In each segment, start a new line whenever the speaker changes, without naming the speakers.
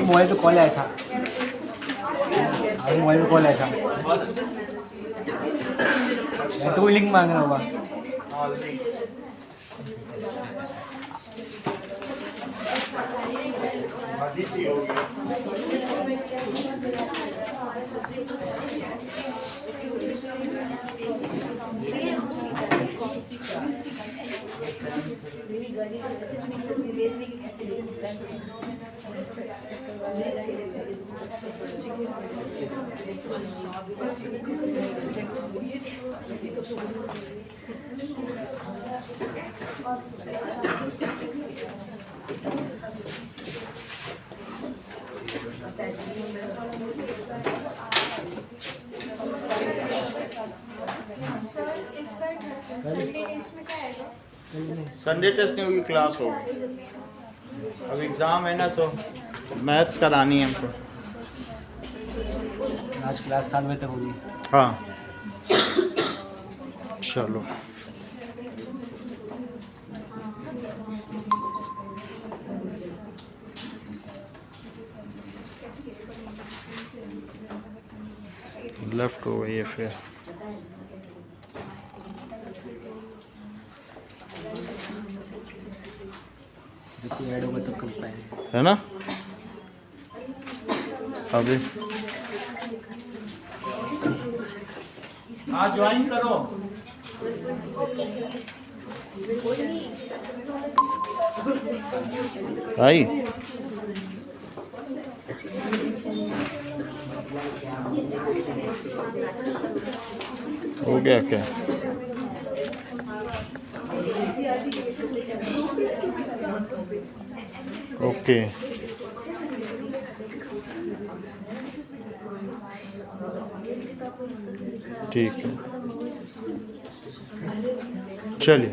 Mobile पे call आया था, मोबाइल पे कॉल आया था, तो कोई लिंक मांगना होगा।
संडे टेस्ट नहीं होगी, क्लास होगी। अब एग्ज़ाम है ना, तो मैथ्स करानी है हमको।
आज क्लास 7 बजे तक होगी।
हाँ चलो। लेफ्ट हो गई है फिर।
ऐड होगा तब कर पाएंगे,
है ना। अभी हाँ ज्वाइन करो। आई हो गया क्या? ओके ठीक है, चलिए।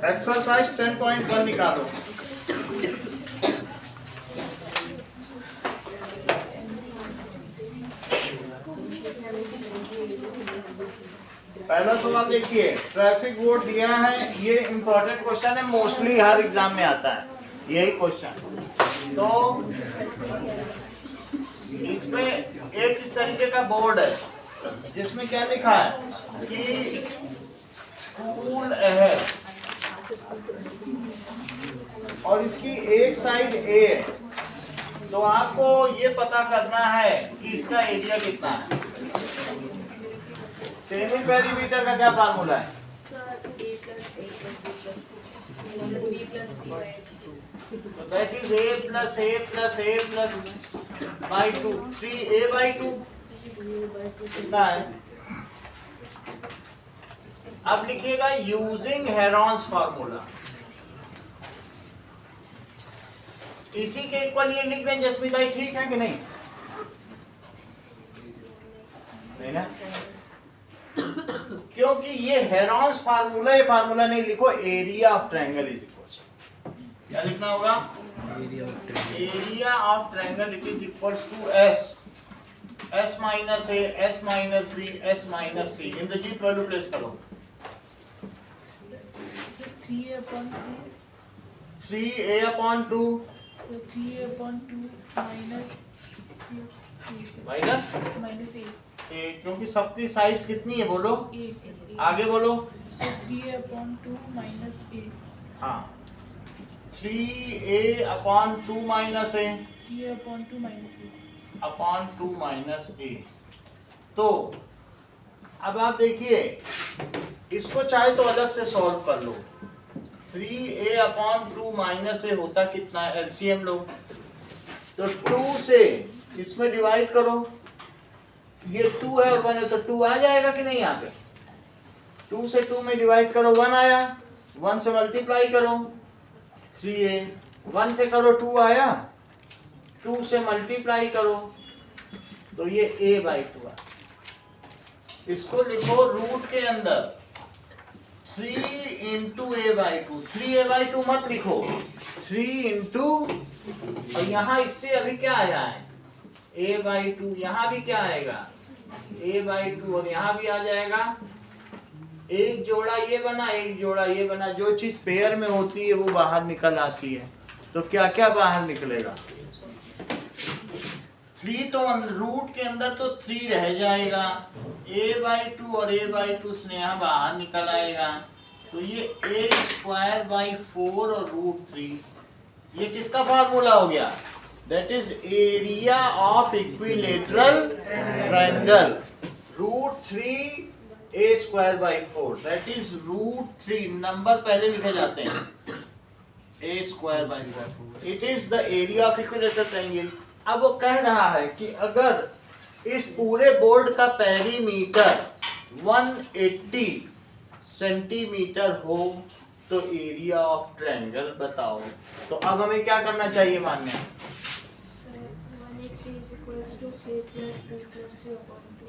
एक्सरसाइज 10.1 निकालो। पहला सवाल देखिए, ट्रैफिक बोर्ड दिया है। ये इंपॉर्टेंट क्वेश्चन है, मोस्टली हर एग्जाम में आता है यही क्वेश्चन। तो इसमें एक इस तरीके का बोर्ड है जिसमें क्या लिखा है कि स्कूल है और इसकी एक साइड ए है। तो आपको ये पता करना है कि इसका एरिया कितना है। सेमी पेरीमीटर का क्या फार्मूला है? तो that is a plus a plus a plus by 2, 3a by 2 कितना है? अब लिखिएगा यूजिंग हेरॉन्स फार्मूला। इसी के इक्वल ये लिख दें जसमीत भाई, ठीक है कि नहीं? नहीं ना, क्योंकि ये हेरॉन्स फार्मूला, ये फार्मूला नहीं लिखो। Area of triangle is equal, क्या लिखना होगा? Area of triangle it is equals to S minus A, S minus B, S minus C. Indrajeet value place करो। 3a upon 2 माइनस ए, क्योंकि सबकी साइड्स कितनी है बोलो? आगे बोलो।
3a/2 माइनस ए।
हाँ 3a upon 2 माइनस ए,
3a/2 माइनस ए
अपॉन 2 माइनस ए। तो अब आप देखिए, इसको चाहे तो अलग से सॉल्व कर लो। 3a upon 2 माइनस ए होता कितना है? एलसीएम लो। तो 2 से इसमें डिवाइड करो, ये 2 है और 1 है तो 2 आ जाएगा कि नहीं? यहाँ पे 2 से 2 में डिवाइड करो, 1 आया। 1 से मल्टीप्लाई करो 3a, 1 से करो 2 आया, 2 से मल्टीप्लाई करो तो ये a/2 है। इसको लिखो रूट के अंदर 3 into A by two, 3a/2 मत लिखो, 3 इंटू, और यहाँ इससे अभी क्या आया है a/2, यहाँ भी क्या आएगा a/2, और यहाँ भी आ जाएगा, एक जोड़ा ये बना, एक जोड़ा ये बना, जो चीज पेयर में होती है वो बाहर निकल आती है। तो क्या क्या बाहर निकलेगा, 3 तो रूट के अंदर तो 3 रह जाएगा, a/2 और a/2 स्नेहा बाहर निकल आएगा, तो ये a²/4 और √3, ये किसका फार्मूला हो गया, that is area of equilateral triangle, √3 a²/4, that is √3, number पहले लिखे जाते हैं, a²/4, it is the area of equilateral triangle. अब वो कह रहा है कि अगर इस पूरे बोर्ड का पेरीमीटर 180 सेंटीमीटर हो तो एरिया ऑफ ट्रायंगल बताओ। तो अब हमें क्या करना चाहिए मान्य,
180 is equals to a plus b plus c upon 2.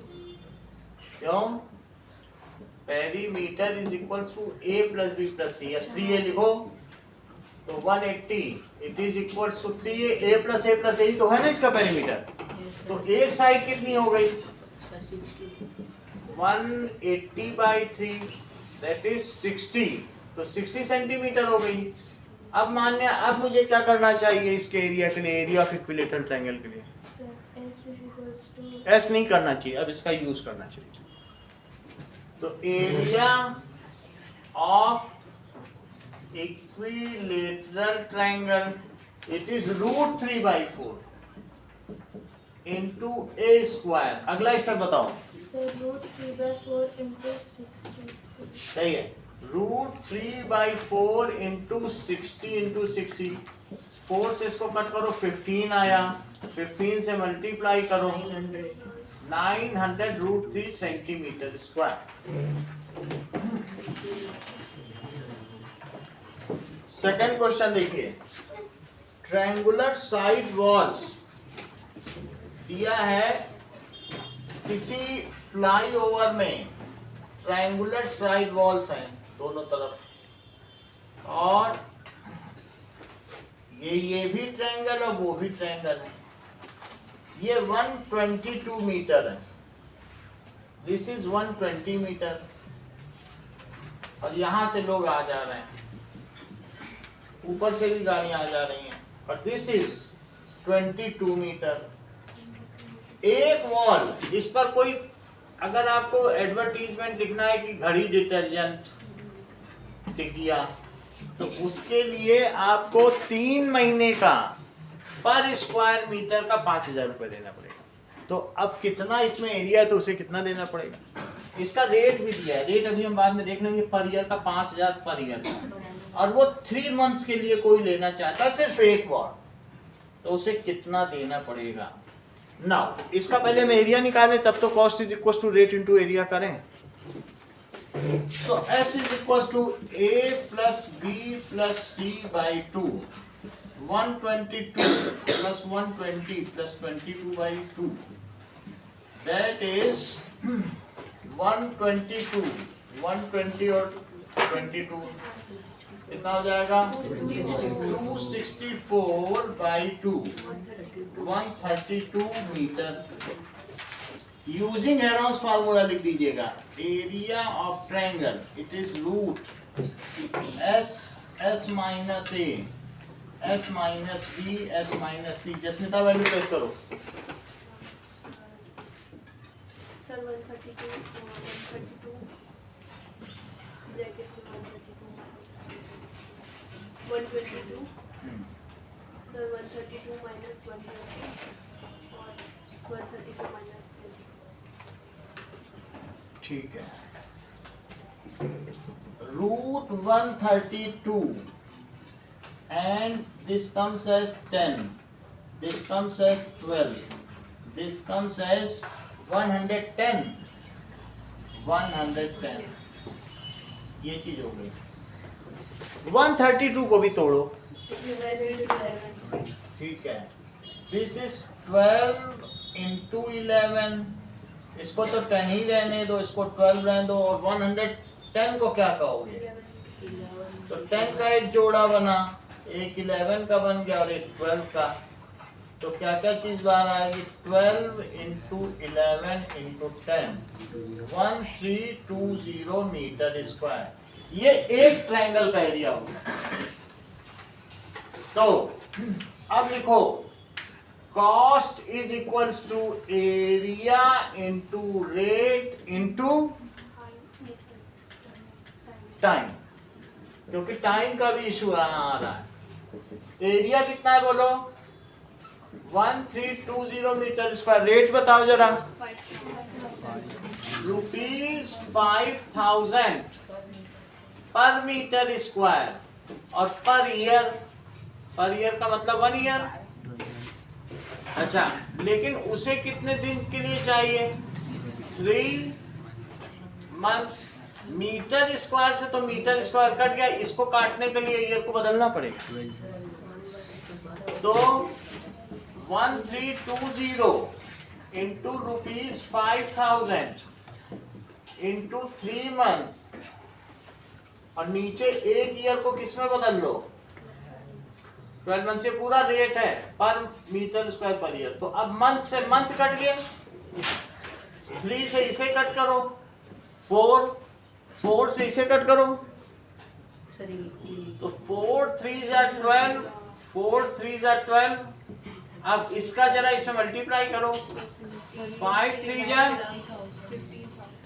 क्यों, perimeter is equal to a plus b plus c, 3a लिखो, तो 180 it is equal to 3a, a plus a तो है ना इसका पेरीमीटर, तो एक साइड कितनी हो गई 180/3, दैट इज 60, तो 60 सेंटीमीटर हो गई। अब मान्य, अब मुझे क्या करना चाहिए इसके एरिया के लिए, एरिया ऑफ इक्विलेटरल ट्रायंगल के लिए,
So s is equals to
S नहीं करना चाहिए, अब इसका यूज करना चाहिए, तो area of equilateral triangle it is √3/4 into a²। अगला स्टेप बताओ,
so √3/4 into 60.
सही है, √3/4 इंटू 60, 4 से इसको कट करो 15 आया, 15 से मल्टीप्लाई करो 900 √3 सेंटीमीटर स्क्वायर। सेकंड क्वेश्चन देखिए, ट्रायंगुलर साइड वॉल्स दिया है किसी फ्लाईओवर में, ट्रायंगुलर साइड वॉल्स हैं दोनों तरफ, और ये भी ट्रायंगल और वो भी ट्रायंगल है, ये 122 मीटर है, दिस इज 120 मीटर, और यहां से लोग आ जा रहे हैं, ऊपर से भी गाड़ियां आ जा रही हैं, और दिस इज 22 मीटर। एक वॉल, इस पर कोई, अगर आपको एडवर्टीजमेंट लिखना है कि घड़ी डिटर्जेंट टिकिया, तो उसके लिए आपको 3 महीने का पर स्क्वायर मीटर का 5,000 रुपए देना पड़ेगा। तो अब कितना इसमें एरिया है तो उसे कितना देना पड़ेगा, इसका रेट भी दिया है, रेट अभी हम बाद में देख लेंगे, पर ईयर का 5,000 पर ईयर का, और वो 3 मंथ्स के लिए कोई लेना चाहता है सिर्फ एक वॉल, तो उसे कितना देना पड़ेगा। नाउ इसका पहले हम एरिया निकालें, तब तो cost is equal to rate into area करें, so S is equal to a plus b plus c by 2, 122 plus 120 plus 22/2, that is 122, 120 और 22 कितना हो जाएगा 264/2, 132 मीटर। यूजिंग हेरोन्स फार्मूला लिख दीजिएगा, area of triangle it is root s minus a, s minus b, s minus c। Jasmita value place करो,
Sir, 132 bracket में 122 Sir, 132 minus 120 और 132 minus 20.
ठीक है, root 132 and this comes as 10, this comes as 12, this comes as 110, 110, ये चीज हो गई। 132 को भी तोड़ो, ठीक है, दिस इज 12 इंटू 11, इसको तो 10 ही रहने दो, इसको 12 रहने दो, और 110 को क्या कहोगे तो 10 का एक जोड़ा बना, एक 11 का बन गया और एक 12 का। तो क्या क्या चीज बाहर आएगी? 12 इंटू 11 इंटू 10, 1320 मीटर स्क्वायर। ये एक ट्रायंगल का एरिया होगा। तो अब लिखो cost is equals to area into rate into time, क्योंकि टाइम का भी इशू आ रहा है। एरिया कितना है बोलो? 1320 मीटर स्क्वायर। रेट बताओ जरा। ₹5000 पर मीटर स्क्वायर और पर ईयर का मतलब 1 ईयर। अच्छा, लेकिन उसे कितने दिन के लिए चाहिए? 3 मंथ्स। मीटर स्क्वायर से तो मीटर स्क्वायर कट गया, इसको काटने के लिए ईयर को बदलना पड़ेगा। तो 1320 इंटू ₹5000 इंटू 3 मंथ्स, और नीचे एक ईयर को किस में बदल लो? 12 मंथ से पूरा रेट है पर मीटर स्क्वायर पर ईयर। तो अब मंथ से मंथ कट गया, 3 से इसे कट करो, 4 से इसे कट करो, तो 4 3 12, 4 3 12। अब इसका जरा इसमें मल्टीप्लाई करो, 5 3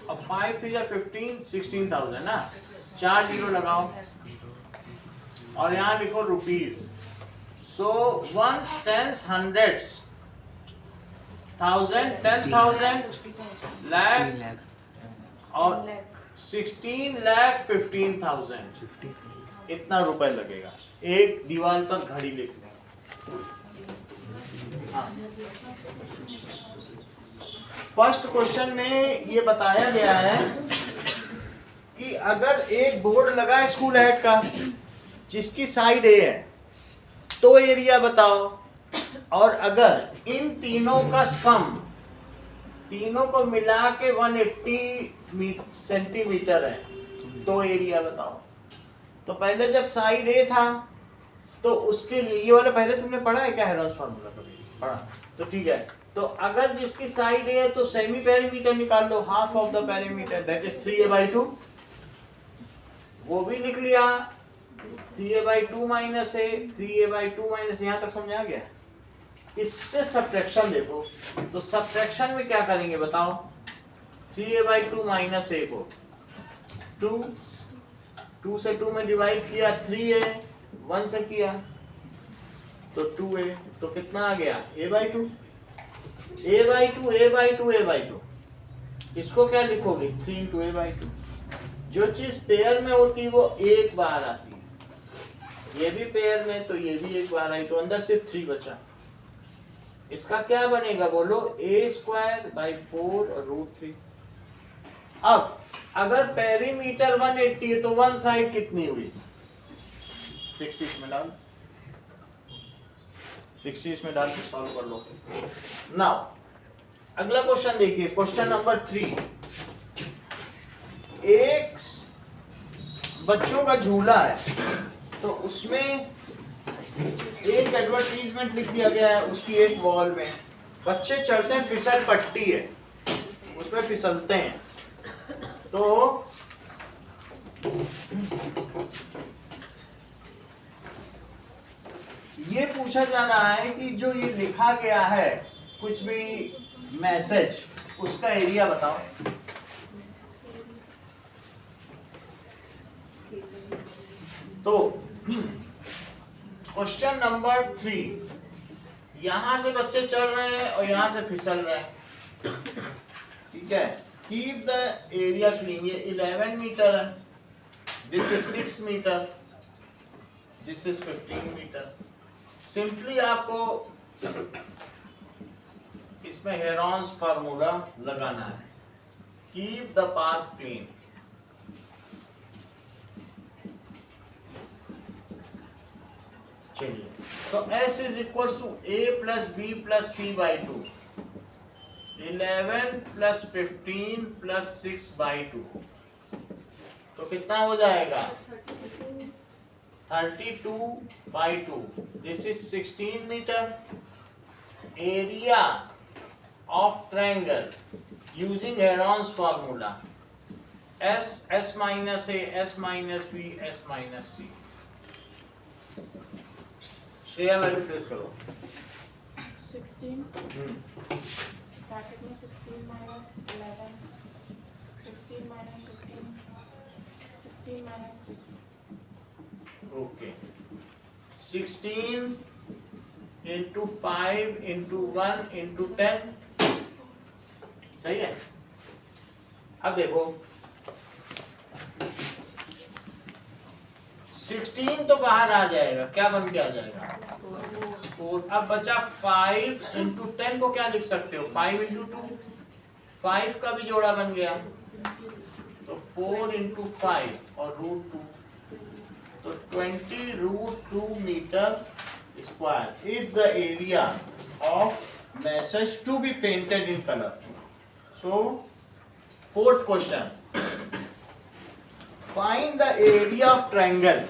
और 5 3 15, 16,000 ना। 4 जीरो लगाओ और यहाँ लिखो rupees. So ones tens hundreds, 1000 10,000 lakh और 16 लाख 15,000। इतना रुपए लगेगा एक दीवार पर घड़ी लिखने। फर्स्ट क्वेश्चन में ये बताया गया है कि अगर एक बोर्ड लगा है स्कूल हेड का जिसकी साइड ए है तो एरिया बताओ, और अगर इन तीनों का सम, तीनों को मिला के 180 सेंटीमीटर है तो एरिया बताओ। तो पहले जब साइड ए था तो उसके लिए ये वाला पहले तुमने पढ़ा है क्या? हेरोल्ड्स फार्मूला कभी पढ़ा? तो ठीक है। तो अगर जिसकी साइड ए है तो सेमी पेरीमीटर निकाल लो, half of the perimeter, that is 3a/2। वो भी लिख लिया, 3a/2 माइनस ए, 3a/2 माइनस। यहां तक समझा गया? इससे सब्ट्रैक्शन देखो, तो सब्ट्रैक्शन में क्या करेंगे बताओ? 3a/2 माइनस ए को 2 से 2 में डिवाइड किया, 3a 1 से किया तो 2a, तो कितना आ गया? a/2। a/2 इसको क्या लिखोगे? 3 इंटू a/2। जो चीज पेयर में होती है वो एक बार आती है, ये भी पेयर में तो ये भी एक बार आई, तो अंदर सिर्फ 3 बचा। इसका क्या बनेगा बोलो? a²/4 √3। अब अगर पेरीमीटर 180 है तो वन साइड कितनी हुई? 60 इसमें डाल, 60 इसमें डाल के सॉल्व कर लो। नाउ अगला क्वेश्चन देखिए, क्वेश्चन नंबर 3। एक बच्चों का झूला है, तो उसमें एक एडवर्टीजमेंट लिख दिया गया है उसकी एक वॉल में। बच्चे चढ़ते हैं, फिसल पट्टी है उसमें फिसलते हैं। तो ये पूछा जा रहा है कि जो ये लिखा गया है कुछ भी मैसेज, उसका एरिया बताओ। तो क्वेश्चन नंबर 3, यहां से बच्चे चढ़ रहे हैं और यहां से फिसल रहे हैं, ठीक है। Keep the area clean. ये 11 मीटर है, this is 6 metre, this is 15 metre. Simply आपको इसमें हेरोल्ड्स फार्मूला लगाना है, कीप द पाथ क्लीन। चलिए, so S is equals to A plus B plus C by 2, 11 plus 15 plus 6 by 2। तो कितना हो जाएगा
32
32/2. This is 16 meter. Area of triangle using Heron's formula. S minus A, S minus B, S minus C. Shreya value place करो.
16
bracket में 16 minus 11 16 minus 15 16 minus 6
okay 16 into 5 into 1 into 10 सही है. अब देखो 16 तो बाहर आ जाएगा, क्या बन के आ जाएगा 4. अब बचा 5 into 10 को क्या लिख सकते हो 5 into 2, 5 का भी जोड़ा बन गया तो 4 into 5 और √2 तो 20√2 meter square is the area of message to be painted in color. So, fourth question. Find the area of triangle.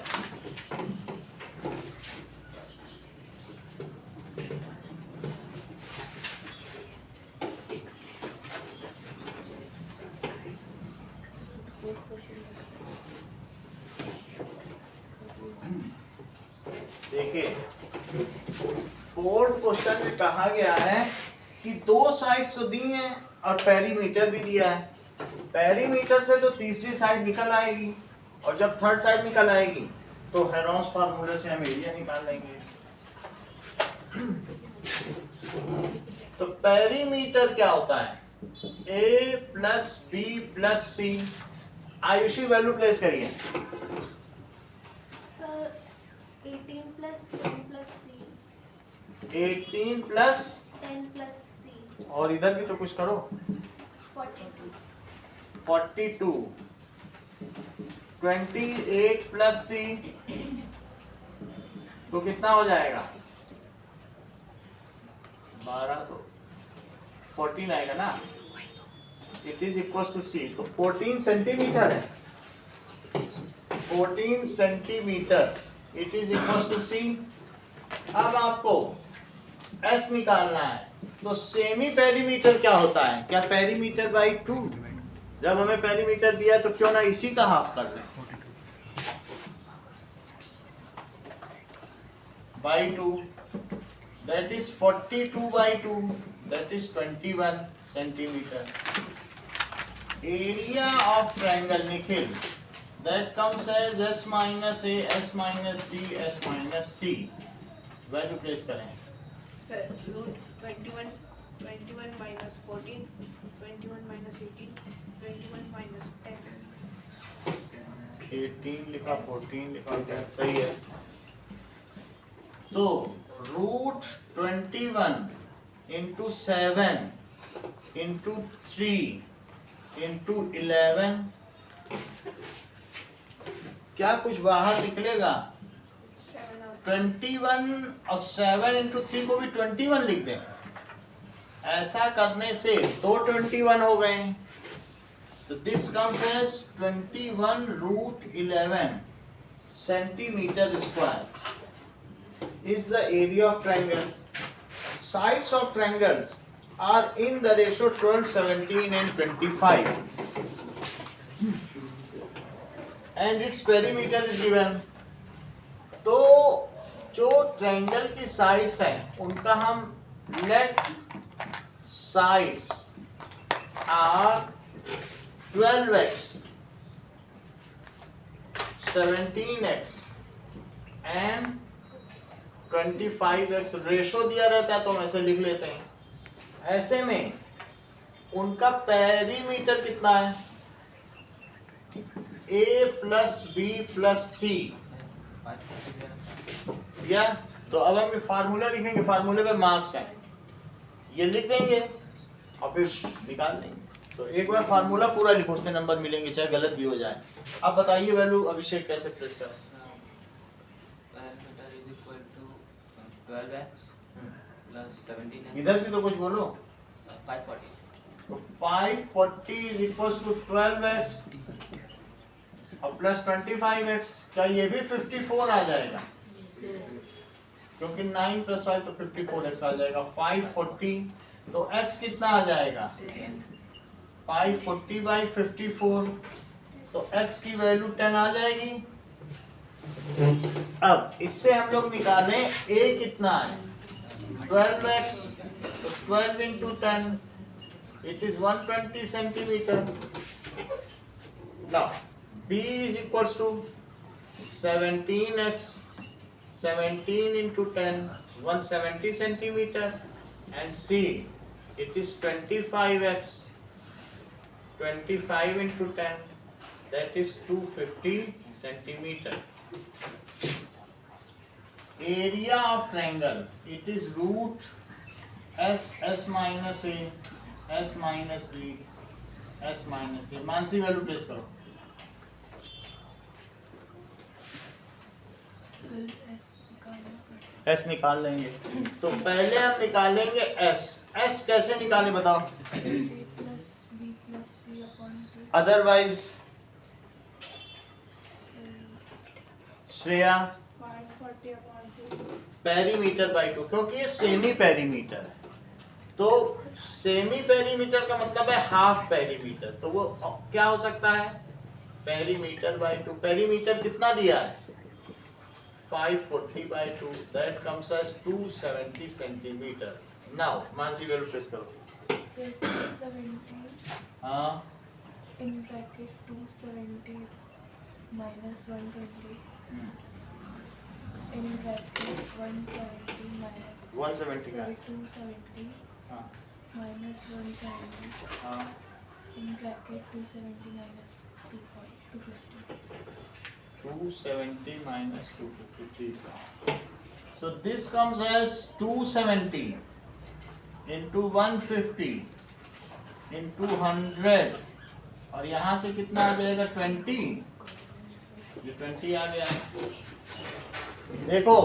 देखिए फोर्थ क्वेश्चन में कहा गया है कि दो साइड्स तो दी हैं और पेरीमीटर भी दिया है. पेरीमीटर से तो तीसरी साइड निकल आएगी और जब थर्ड साइड निकल आएगी तो हेरोन्स फार्मूले से हम एरिया निकाल लेंगे. तो पेरीमीटर क्या होता है A plus B plus C. Ayushi value place करिए.
sir 18 plus 10 plus C
18 plus
10 plus C
और इधर भी तो कुछ करो
40
42 28 प्लस C तो कितना हो जाएगा 12 तो 14 आएगा ना. It is equal to C तो 14 सेंटीमीटर है. 14 centimetre it is equal to C. अब आपको S निकालना है तो सेमी पेरीमीटर क्या होता है क्या पेरीमीटर बाई 2. जब हमें पेरीमीटर दिया तो क्यों ना इसी का हाफ कर लें by 2 that is 42/2 that is 21 centimetre. Area of triangle Nikhil that comes as S minus A, S minus B, S minus C. Value place करें.
Sir, root 21 minus 14, 21 minus 18, 21 minus 10.
18 लिखा 14 लिखा 10 सही है. तो रूट 21 इंटू 7 इंटू 3 इंटू 11 क्या कुछ बाहर निकलेगा 21 और 7 इंटू 3 को भी 21 लिख दें. ऐसा करने से दो 21 हो गए. तो this comes as 21√11 centimetre square is the area of triangle. Sides of triangles are in the ratio 12, 17 and 25 and its perimeter is given. तो जो ट्रायंगल की साइड्स हैं उनका हम let sides are 12x 17x and 25x ratio दिया रहता है तो हम ऐसे लिख लेते हैं. ऐसे में उनका पेरीमीटर कितना है A plus B plus C या. तो अब हम फार्मूला लिखेंगे. फार्मूले पे मार्क्स हैं ये लिख देंगे और फिर निकाल देंगे. तो एक बार फार्मूला पूरा लिखो उसमें नंबर मिलेंगे चाहे गलत भी हो जाए. अब बताइए वैल्यू अभिषेक कैसे प्लेस करें.
Parameter is equal to 12x plus 17x
इधर भी तो कुछ बोलो.
540.
तो 540 is equals to 12x और प्लस 25x, क्या ये भी 54 आ जाएगा? क्योंकि 9 + 5 तो 54x आ जाएगा। 540 तो x कितना आ जाएगा? 540/54 तो x की वैल्यू 10 आ जाएगी। अब इससे हम लोग निकालें a कितना है? 12x, तो 12 into 10 it is 120 centimeter. Now b is equals to 17x, 17 into 10 170 centimeter, and c it is 25x, 25 into 10 that is 250 centimeter. Area of triangle it is root s minus a, s minus b, s minus a. Mansi value place करो। s निकाल लेंगे, तो पहले हम निकालेंगे s। s कैसे निकाले बताओ? अदरवाइज श्रेया
540/2.
पेरीमीटर बाई 2, क्योंकि ये सेमी पेरीमीटर है। तो सेमी पेरीमीटर का मतलब है हाफ पेरीमीटर, तो वो क्या हो सकता है? Perimeter by 2। पेरीमीटर कितना दिया है? 540/2, that comes as 270 centimeter. Now Mansi value place करो।
So 270
हाँ
in bracket 270 minus 120 in bracket 170 minus
170 का।
sorry 270
हाँ
minus 170
हाँ
in bracket 270 minus 250.
270 minus 253. So this comes as 270 into 150 into 100, और यहाँ से कितना आ जाएगा? 20। ये 20 आ गया। देखो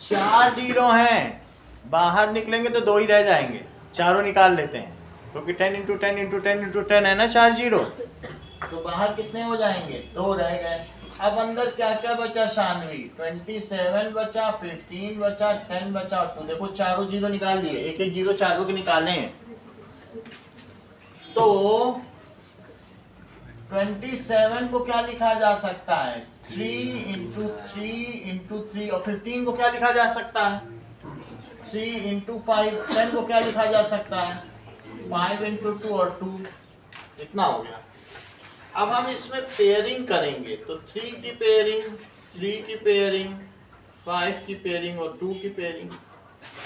4 जीरो हैं, बाहर निकलेंगे तो 2 ही रह जाएंगे, चारों निकाल लेते हैं, क्योंकि 10 into 10 into 10 into 10 है ना 4 जीरो, तो बाहर कितने हो जाएंगे? 2 रह गए। अब अंदर क्या क्या बचा? शानवी 27 बचा, 15 बचा, 10 बचा, तो देखो चारों जीरो निकाल लिए, एक एक जीरो चारों के निकाले हैं। तो 27 को क्या लिखा जा सकता है? 3 into 3 into 3, और 15 को क्या लिखा जा सकता है? 3 into 5। 10 को क्या लिखा जा सकता है? 5 into 2 और 2। इतना हो गया। अब हम इसमें पेयरिंग करेंगे, तो 3 की पेयरिंग, 3 की पेयरिंग, 5 की पेयरिंग और 2 की पेयरिंग,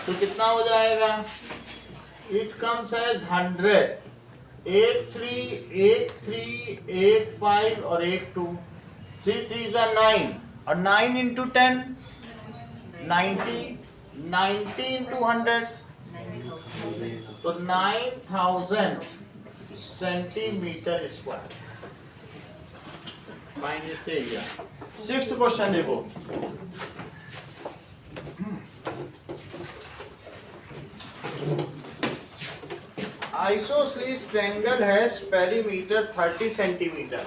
तो कितना हो जाएगा? It comes as 100। 1 3, 1 3, 1 5 और 1 2। 3 3 are 9, और 9 into 10 90, 90 into 100 तो 9000 centimetre square. Find its area. 6th question देखो। Isosceles triangle has perimeter 30 centimeter.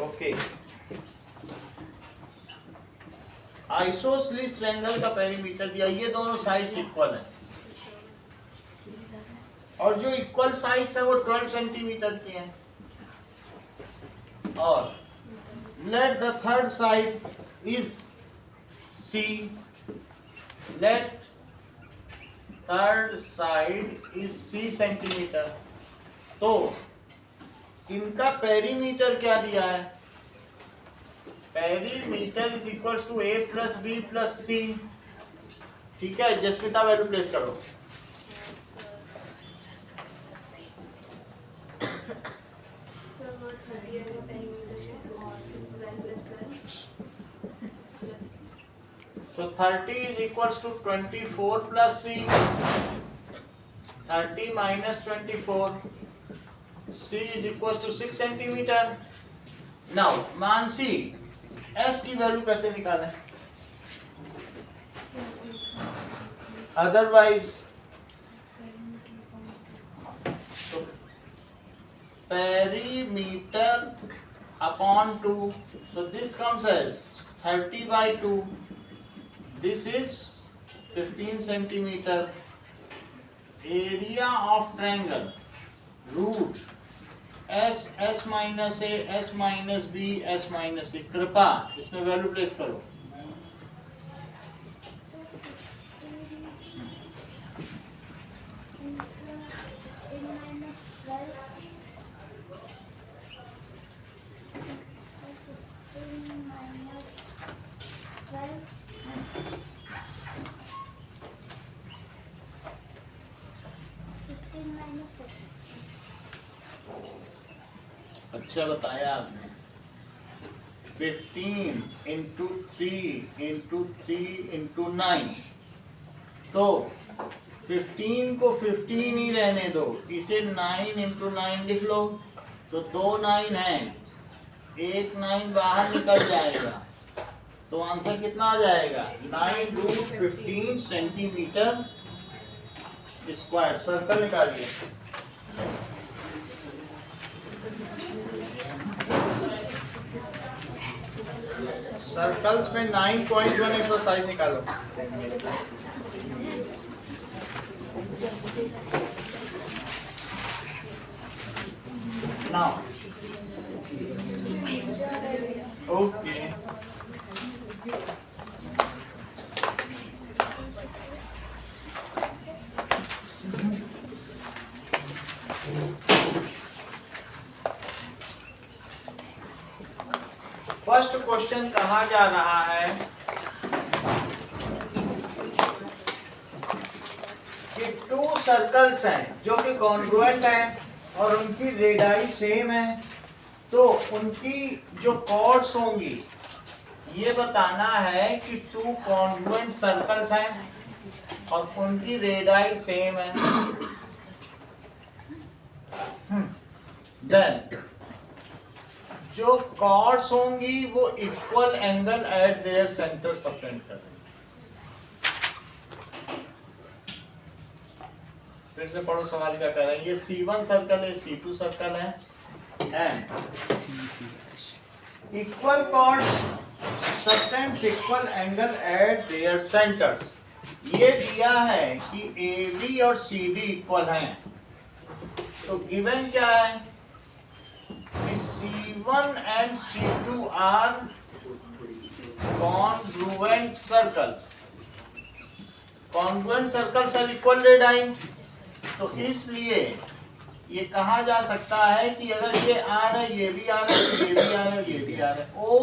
Okay. Isosceles triangle का पेरीमीटर दिया, ये दोनों साइड्स इक्वल है, और जो इक्वल साइड्स है वो 12 सेंटीमीटर की हैं, और let the third side is C, let third side is C centimetre. तो इनका पेरीमीटर क्या दिया है? Perimeter is equals to A + B + C। ठीक है, जसमिता वैल्यू प्लेस करो। So 30 is equals to 24 plus C. 30 minus 24. C is equals to 6 centimeter. Now Mansi, S की value कैसे निकालें?
So
अदरवाइज तो perimeter upon 2, so this comes as 30/2. This is 15 centimeter. Area of triangle root s minus a, s minus b, s minus a. कृपा इसमें value place करो. अच्छा बताया आपने. 15 into 3 into 3 into 9. तो 15 को 15 ही रहने दो, इसे 9 into 9 लिख लो. तो 2 9 है, एक 9 बाहर निकल जाएगा. तो आंसर कितना आ जाएगा? 9√15 सेंटीमीटर स्क्वायर. सर्कल निकालिए. सर्कल्स में 9.1 एक्सरसाइज निकालो. Now okay. फर्स्ट क्वेश्चन कहा जा रहा है कि 2 सर्कल्स हैं जो कि कॉन्ग्रुएंट हैं और उनकी रेडियाई सेम है. तो उनकी जो कॉर्ड्स होंगी ये बताना है कि 2 कॉन्ग्रुएंट सर्कल्स हैं और उनकी रेडियाई सेम है. देन जो कॉर्ड्स होंगी वो equal angle at there centre subtend करेंगे. फिर से पढ़ो सवाल क्या कह रहे हैं. ये C1 सर्कल है, C2 सर्कल है and equal chords subtends equal angle at their centres. ये दिया है कि AB और CD इक्वल हैं. तो गिवन क्या है? C1 and C2 are congruent circles. Congruent circles are equal radii. तो इसलिए ये कहा जा सकता है कि अगर ये R है, ये भी R है, ये भी R है, ये भी R है. O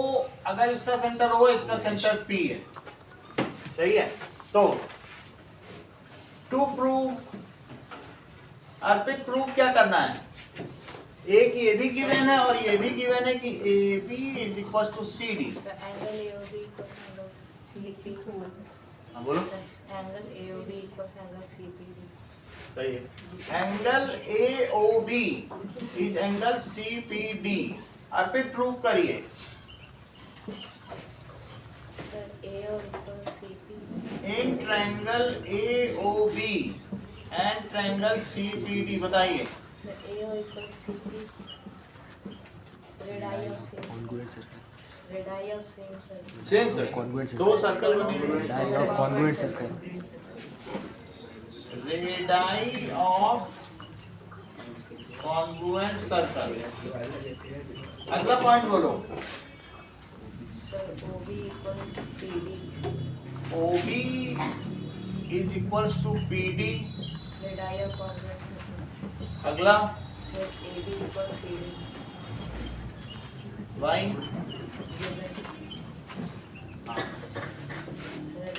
अगर इसका सेंटर O है, इसका सेंटर P है. सही है. तो टू प्रूव अर्पित प्रूफ क्या करना है? एक ये भी गिवन है और ये भी गिवन है कि AB is equals to CD.
Angle AOB equals angle CP.
हाँ बोलो.
Angle AOB equals angle CPD.
सही है. Angle AOB is angle CPD. Arpit proof करिए.
Sir, AO equals CP.
In triangle AOB and triangle CPD बताइए.
Sir, AO equals CP. Radii of same.
Congruent circle.
Radii of same circle.
Same sir.
Congruent circle.
दो circle बने.
Radii of congruent circle.
Radii of congruent circle. अगला point बोलो.
Sir, OB equals PD.
OB is equals to PD.
Radii of congruent circle.
अगला
Sir, AB equals CD.
Y.
Given. Sir,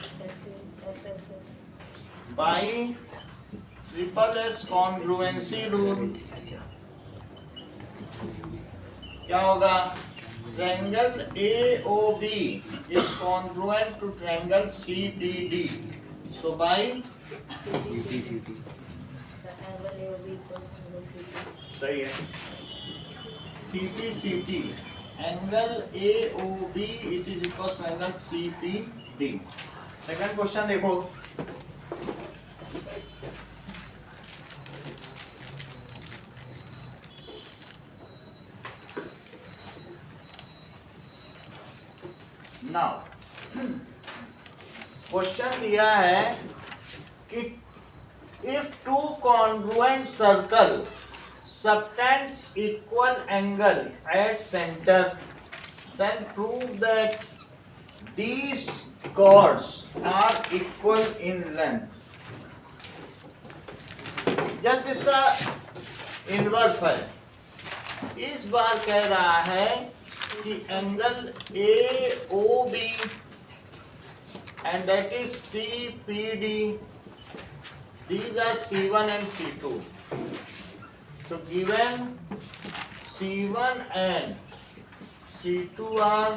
SSS.
by triple S congruency rule क्या होगा? Triangle AOB is congruent to triangle CPD. So by
CPCT.
Sir, angle AOB equals angle CP.
सही है. CPCT angle AOB it is equals to angle CPD. Second question देखो. Now question दिया है कि if two congruent circle subtends equal angle at center, then prove that these chords are equal in length. Just इसका inverse है. इस बार कह रहा है कि angle AOB and that is CPD, these are C1 and C2. So given C1 and C2 are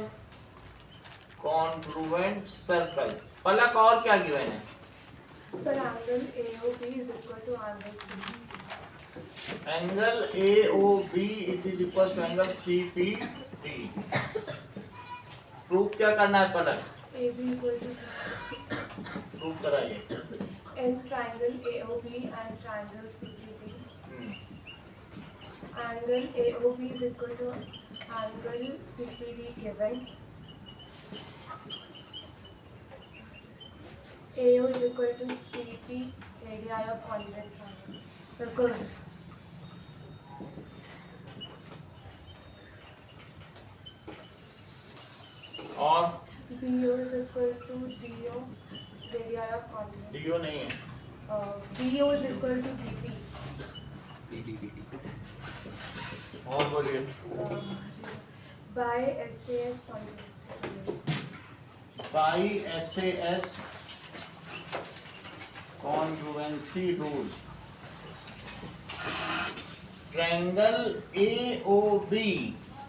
congruent circles. पलक और क्या given है?
Sir, angle AOB is equal to angle CP.
Angle AOB it is equal to angle CPD. Proof क्या करना है पलक?
AB equal to CP.
Proof कराइए.
In triangle AOB and triangle CPD, angle AOB is equal to angle CPD given. AO is equal to CP radii of congruent triangle circles.
और
BO is equal to DO radii of congruent.
DO नहीं है.
BO is equal to DP.
और बोलिए.
By SAS congruent.
By SAS congruency rule, triangle AOB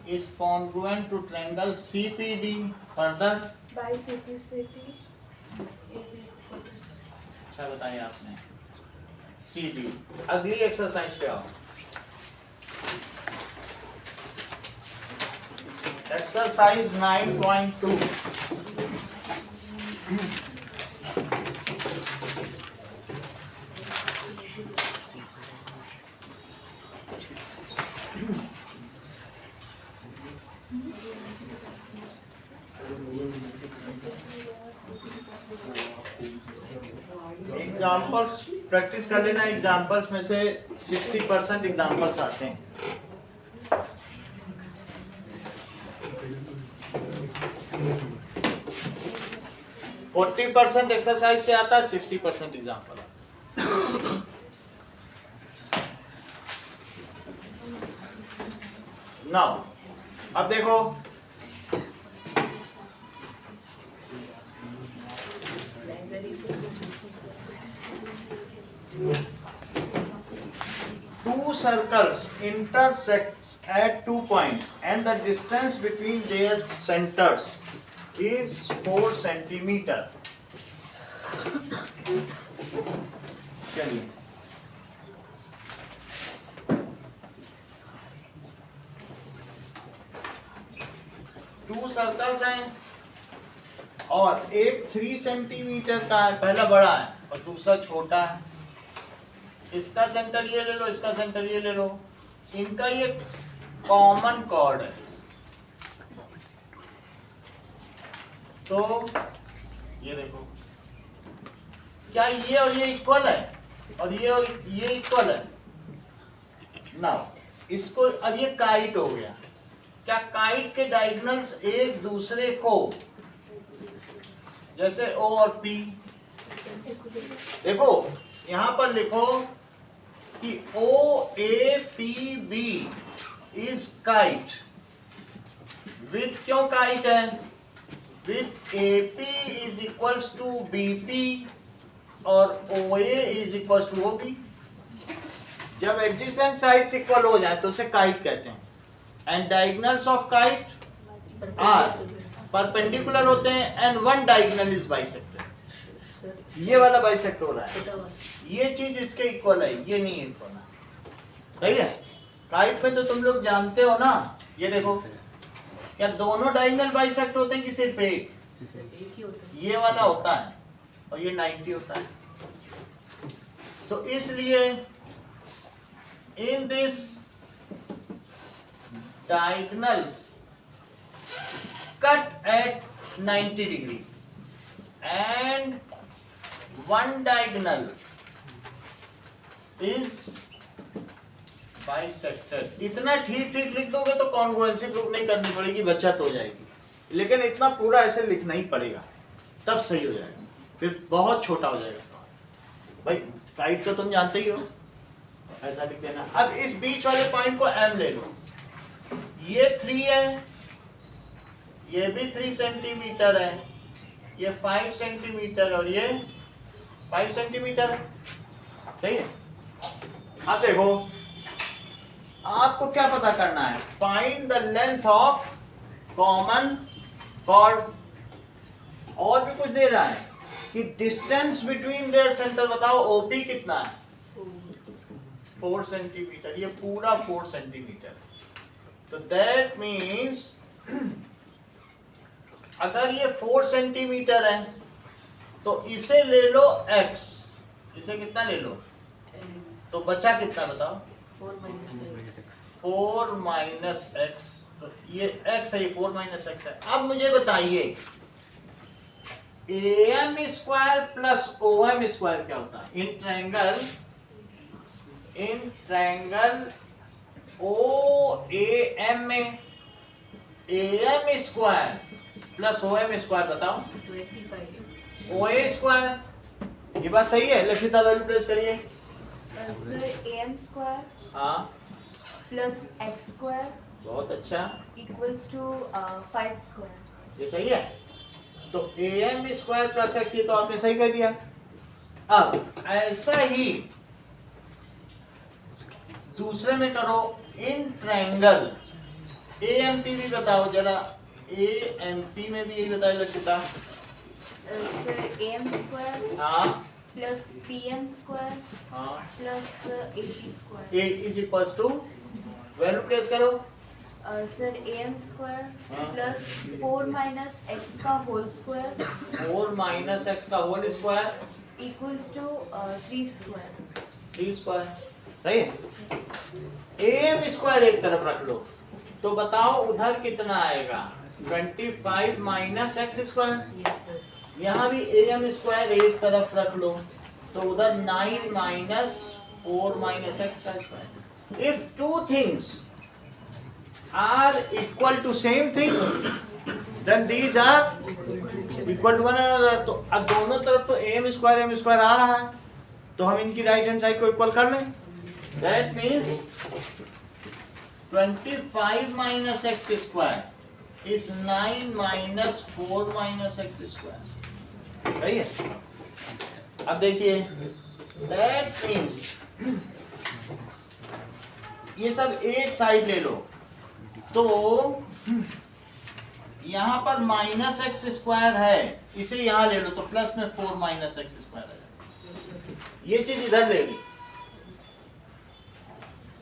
is congruent to triangle CPD. Further,
By CPCT, AB is equal to C.
अच्छा बताया आपने. CD. अगली exercise पे आओ. एक्सरसाइज 9.2. एग्जाम्पल्स प्रैक्टिस कर लेना. एग्जाम्पल्स में से 60% एग्जाम्पल्स आते हैं. फोर्टी 40% एक्सरसाइज से आता है, 60% एग्जाम्पल. नाउ अब देखो, two circles intersect at 2 points and the distance between their centers is 4 centimeter. चलिए, टू सर्कल्स हैं और एक 3 सेंटीमीटर का है, पहला बड़ा है और दूसरा छोटा है. इसका सेंटर ये ले लो, इसका सेंटर ये ले लो. इनका ये कॉमन कॉर्ड है. तो ये देखो, क्या ये और ये इक्वल है और ये इक्वल है. नाउ इसको, अब ये काइट हो गया. क्या काइट के डायगोनल्स एक दूसरे को, जैसे O और P, देखो यहां पर लिखो कि OAPB इज काइट विथ, क्यों काइट है? With AP is equals to BP और OA is equals to OP. जब एडजेसेंट साइड्स इक्वल हो जाए तो उसे काइट कहते हैं. And diagonals of kite are perpendicular होते हैं and one diagonal is bisector. ये वाला बाइसेक्ट हो रहा है, ये चीज इसके इक्वल है, ये नहीं इक्वल है. सही है. काइट में तो तुम लोग जानते हो ना. ये देखो, क्या दोनों डायगोनल बाइसेक्ट होते हैं कि सिर्फ एक? ये वाला होता है और ये 90 होता है. तो इसलिए in this diagonals cut at 90 degree and one diagonal is bisected. इतना ठीक ठीक लिख दोगे तो कॉन्ग्रुएंसी प्रूफ नहीं करनी पड़ेगी, बचत हो जाएगी, लेकिन इतना पूरा ऐसे लिखना ही पड़ेगा तब सही हो जाएगा, फिर बहुत छोटा हो जाएगा सवाल। भाई टाइट तो तुम जानते ही हो, ऐसा लिख देना। अब इस बीच वाले पॉइंट को m ले लो, ये 3 है, ये भी 3 सेंटीमीटर है, ये 5 सेंटीमीटर और ये 5 सेंटीमीटर है, सही है। अब देखो आपको क्या पता करना है, find the length of common chord. और भी कुछ दे रहा है कि डिस्टेंस बिटवीन देयर सेंटर बताओ, ओपी कितना है 4 सेंटीमीटर, ये पूरा 4 सेंटीमीटर। तो दैट मीन्स अगर ये 4 सेंटीमीटर है तो इसे ले लो x, इसे कितना ले लो, तो बचा कितना बताओ 4 माइनस x, तो ये x है, ये 4 माइनस x है। अब मुझे बताइए am square plus om square क्या होता है इन ट्रायंगल OAM में। am square plus om square बताओ
25।
OA स्क्वायर, ये बात सही है। लक्षिता वैल्यू प्लेस करिए।
सर am स्क्वायर
हाँ
प्लस x स्क्वायर
बहुत अच्छा,
इक्वल्स टू 5 स्क्वायर।
ये सही है। तो am स्क्वायर प्लस x, ये तो आपने सही कह दिया। अब ऐसा ही दूसरे में करो, इन ट्रायंगल AMP भी बताओ जरा, AMP में भी यही बताया लक्षिता।
सर am स्क्वायर
हाँ
प्लस pm स्क्वायर
हाँ,
plus 80 square.
8 is equals to value place करो।
सर am स्क्वायर
हाँ।
प्लस 4 माइनस x का होल स्क्वायर
4 माइनस x का whole square
equals to 3 square.
3 square, सही है। am स्क्वायर एक तरफ रख लो, तो बताओ उधर कितना आएगा 25 माइनस x स्क्वायर। यहाँ भी am स्क्वायर एक तरफ रख लो, तो उधर 9 माइनस 4 माइनस x का square. If two things are equal to same thing, then these are equal to one another। तो अब दोनों तरफ तो am स्क्वायर आ रहा है, तो हम इनकी राइट हैंड साइड को इक्वल कर लें। That means 25 minus x square is 9 minus 4 minus x square, सही है। अब देखिए that means ये सब एक साइड ले लो, तो यहाँ पर माइनस एक्स स्क्वायर है, इसे यहाँ ले लो तो प्लस में 4 माइनस एक्स स्क्वायर है। ये चीज इधर ले ली,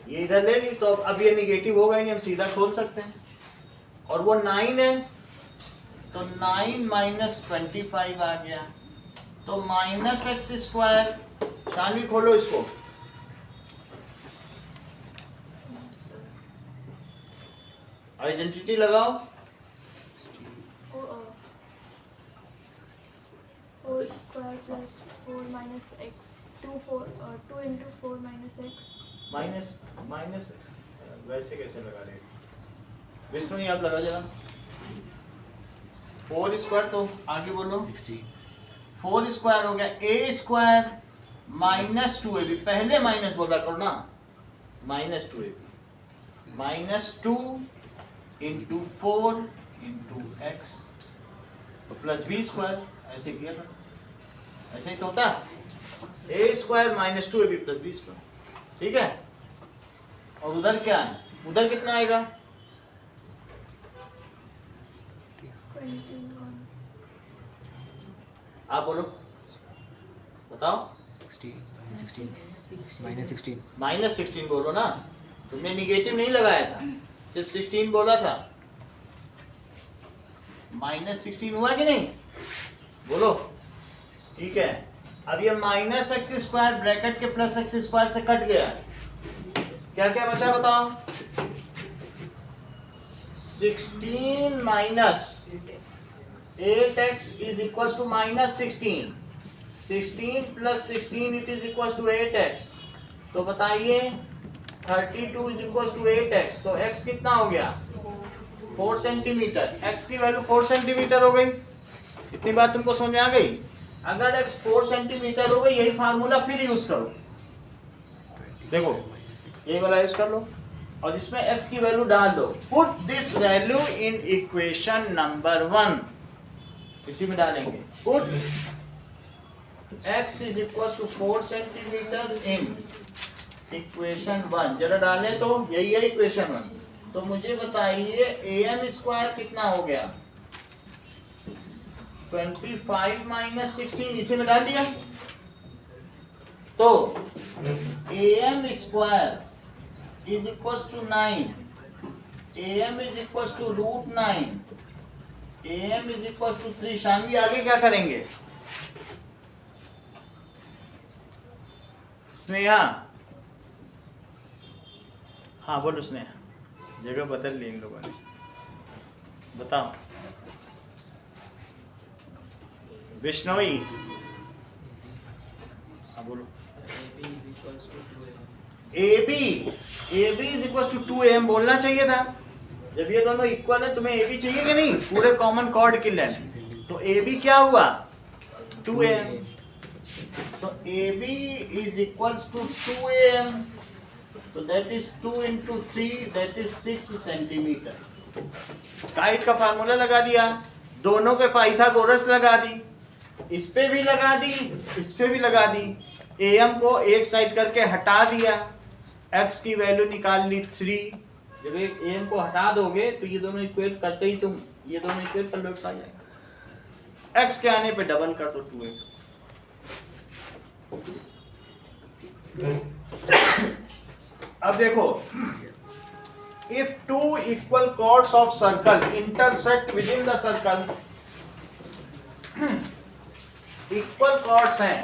ये इधर ले ली, तो अब ये निगेटिव हो गए, हम सीधा खोल सकते हैं। और वो 9 है, तो 9 माइनस 25 आ गया, तो माइनस एक्स स्क्वायर। शानवी खोलो इसको, आइडेंटिटी लगाओ।
4 square plus 4 minus x 2 into 4 minus x
minus x वैसे कैसे लगा रहे विष्णु, आप लगा जरा। 4 स्क्वायर, तो आगे बोलो 4 स्क्वायर हो गया a स्क्वायर माइनस 2ab, पहले माइनस बोला करो ना, minus 2ab minus 2 into 4 into x plus B square, ऐसे किया था, ऐसे ही तो होता है। a square minus 2ab plus B square, ठीक है। और उधर क्या है, उधर कितना आएगा
21
आप बोलो, बताओ।
16 माइनस 16
माइनस 16 बोलो ना, तुमने निगेटिव नहीं लगाया था, सिर्फ 16 बोला था। माइनस 16 हुआ कि नहीं, बोलो, ठीक है। अब ये माइनस एक्स स्क्वायर ब्रैकेट के प्लस एक्स स्क्वायर से कट गया, क्या क्या बचा बताओ। 16 minus 8x is equals to minus 16. 16 plus 16 it is equals to 8x. तो बताइए 32 is equals to 8x. तो x कितना हो गया 4 सेंटीमीटर. x की वैल्यू 4 सेंटीमीटर हो गई. इतनी बात तुमको समझ में आ गई. अगर x 4 सेंटीमीटर हो गई, यही फार्मूला फिर यूज करो. देखो ये वाला यूज कर लो और इसमें x की वैल्यू डाल दो. Put this value in equation number 1. इसी में डालेंगे. Put x is equals to 4 centimetre in equation 1. जरा डालें तो यही है इक्वेशन 1. तो मुझे बताइए am स्क्वायर कितना हो गया 25 माइनस 16. इसी में डाल दिया. तो am square is equals to 9. am is equals to root 9. am is equals to 3. Shanvi आगे क्या करेंगे? स्नेहा, हाँ बोलो स्नेहा. जगह बदल ली इन लोगों ने. बताओ. विष्णोई, हाँ बोलो. AB is equals to 2am बोलना चाहिए था. जब ये दोनों इक्वल है तुम्हें AB चाहिए कि नहीं? पूरे कॉमन कॉर्ड की लेंथ. तो AB क्या हुआ 2am. So AB is equals to 2am. So that is 2 into 3, that is 6 centimetre. Kite का फार्मूला लगा दिया. दोनों पे पाइथागोरस लगा दी. इस पे भी लगा दी, इस पे भी लगा दी. am को एक साइड करके हटा दिया. x की वैल्यू निकाल ली 3. जब एक am को हटा दोगे तो ये दोनों इक्वेट करते ही तुम ये दोनों इक्वेट कर लो, x आ जाएगा. x के आने पे डबल कर दो 2x. अब देखो, if two equal chords of circle intersect within the circle, equal chords हैं.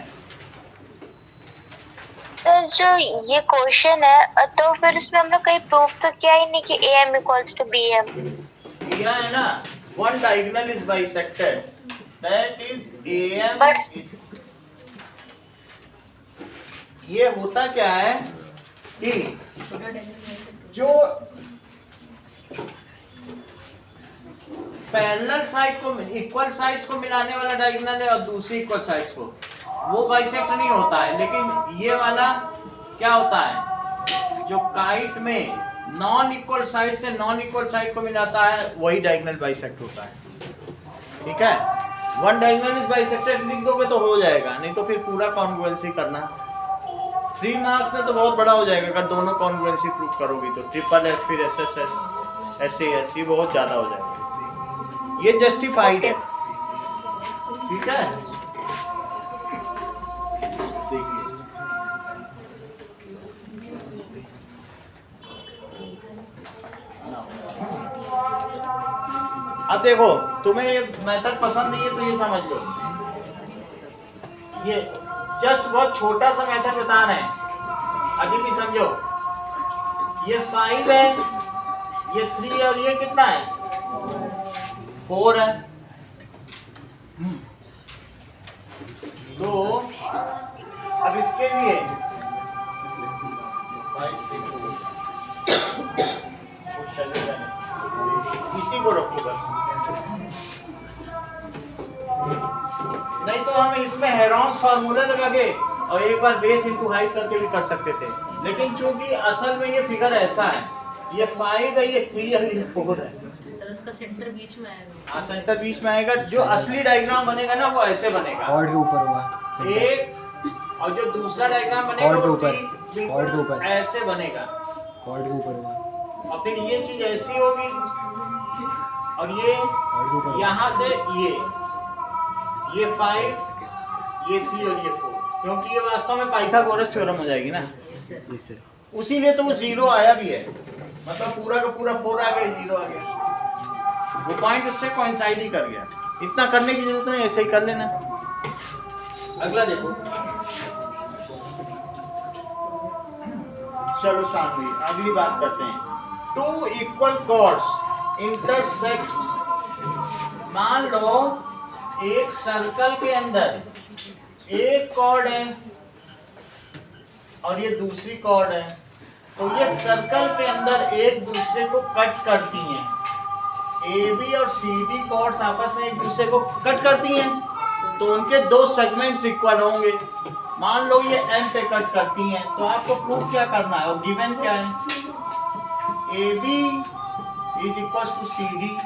तो जो ये क्वेश्चन है तो फिर इसमें हमने कहीं प्रूफ तो किया ही नहीं कि am equals to bm.
किया है ना. One diagonal is bisected. That is am.
But-
is ये होता क्या है कि जो पैरेलल साइड को इक्वल साइड्स को मिलाने वाला डायगोनल है और दूसरी इक्वल साइड्स को, वो बाइसेक्ट नहीं होता है. लेकिन ये वाला क्या होता है, जो काइट में नॉन इक्वल साइड से नॉन इक्वल साइड को मिलाता है, वही डायगोनल बाइसेक्ट होता है. ठीक है. वन डायगोनल इज बाइसेक्टेड लिख दोगे तो हो जाएगा, नहीं तो फिर पूरा कॉन्ग्रुएंसी करना. 3 मार्क्स में तो बहुत बड़ा हो जाएगा अगर दोनों कॉन्ग्रुएंसी प्रूव करोगी तो. ट्रिपल एस फिर SSS SAS ये बहुत ज्यादा हो जाएगा. ये जस्टिफाइड है. ठीक है. देखिए अब देखो, तुम्हें ये मेथड पसंद नहीं है तो ये समझ लो. ये जस्ट बहुत छोटा सा मेथड बता रहे हैं. अभी भी समझो. ये 5 है, ये 3 और ये कितना है 4 है. तो अब इसके लिए इसी को रखो बस. नहीं तो हम इसमें हेरॉन्स फार्मूला लगा के और एक बार बेस इनटू हाइट करके भी कर सकते थे. लेकिन चूंकि असल में ये फिगर ऐसा है, ये 5 है, ये 3 है, ये 4 है.
सर उसका सेंटर बीच में आएगा.
हाँ सेंटर बीच में आएगा. जो असली डायग्राम बनेगा ना वो ऐसे बनेगा.
कॉर्ड के ऊपर हुआ
एक और जो दूसरा डायग्राम बनेगा
कॉर्ड के
वो
ऊपर,
ठीक
कॉर्ड के ऊपर.
ऐसे बनेगा.
कॉर्ड के ऊपर हुआ
और फिर ये चीज ऐसी होगी और ये
कॉर्ड के ऊपर.
यहाँ से ये 5, ये 3 और ये 4, क्योंकि ये वास्तव में पाइथागोरस थ्योरम हो जाएगी ना.
इससे
उसी लिए तो वो 0 आया भी है. मतलब पूरा का पूरा 4 आ गया, 0 आ गया. वो पॉइंट उससे कोइंसाइड ही कर गया. इतना करने की जरूरत नहीं, ऐसे ही कर लेना. अगला देखो. चलो शांति, अगली बात करते हैं. 2 इक्वल कॉर्ड्स इंटरसेक्ट्स. मान लो एक सर्कल के अंदर एक कॉर्ड है और ये दूसरी कॉर्ड है, तो ये सर्कल के अंदर एक दूसरे को कट करती हैं। ए बी और सी डी कॉर्ड्स आपस में एक दूसरे को कट करती हैं, तो उनके दो सेगमेंट्स इक्वल होंगे। मान लो ये एम पे कट करती हैं, तो आपको प्रूफ क्या करना है और गिवन क्या है? A B is equal to C D.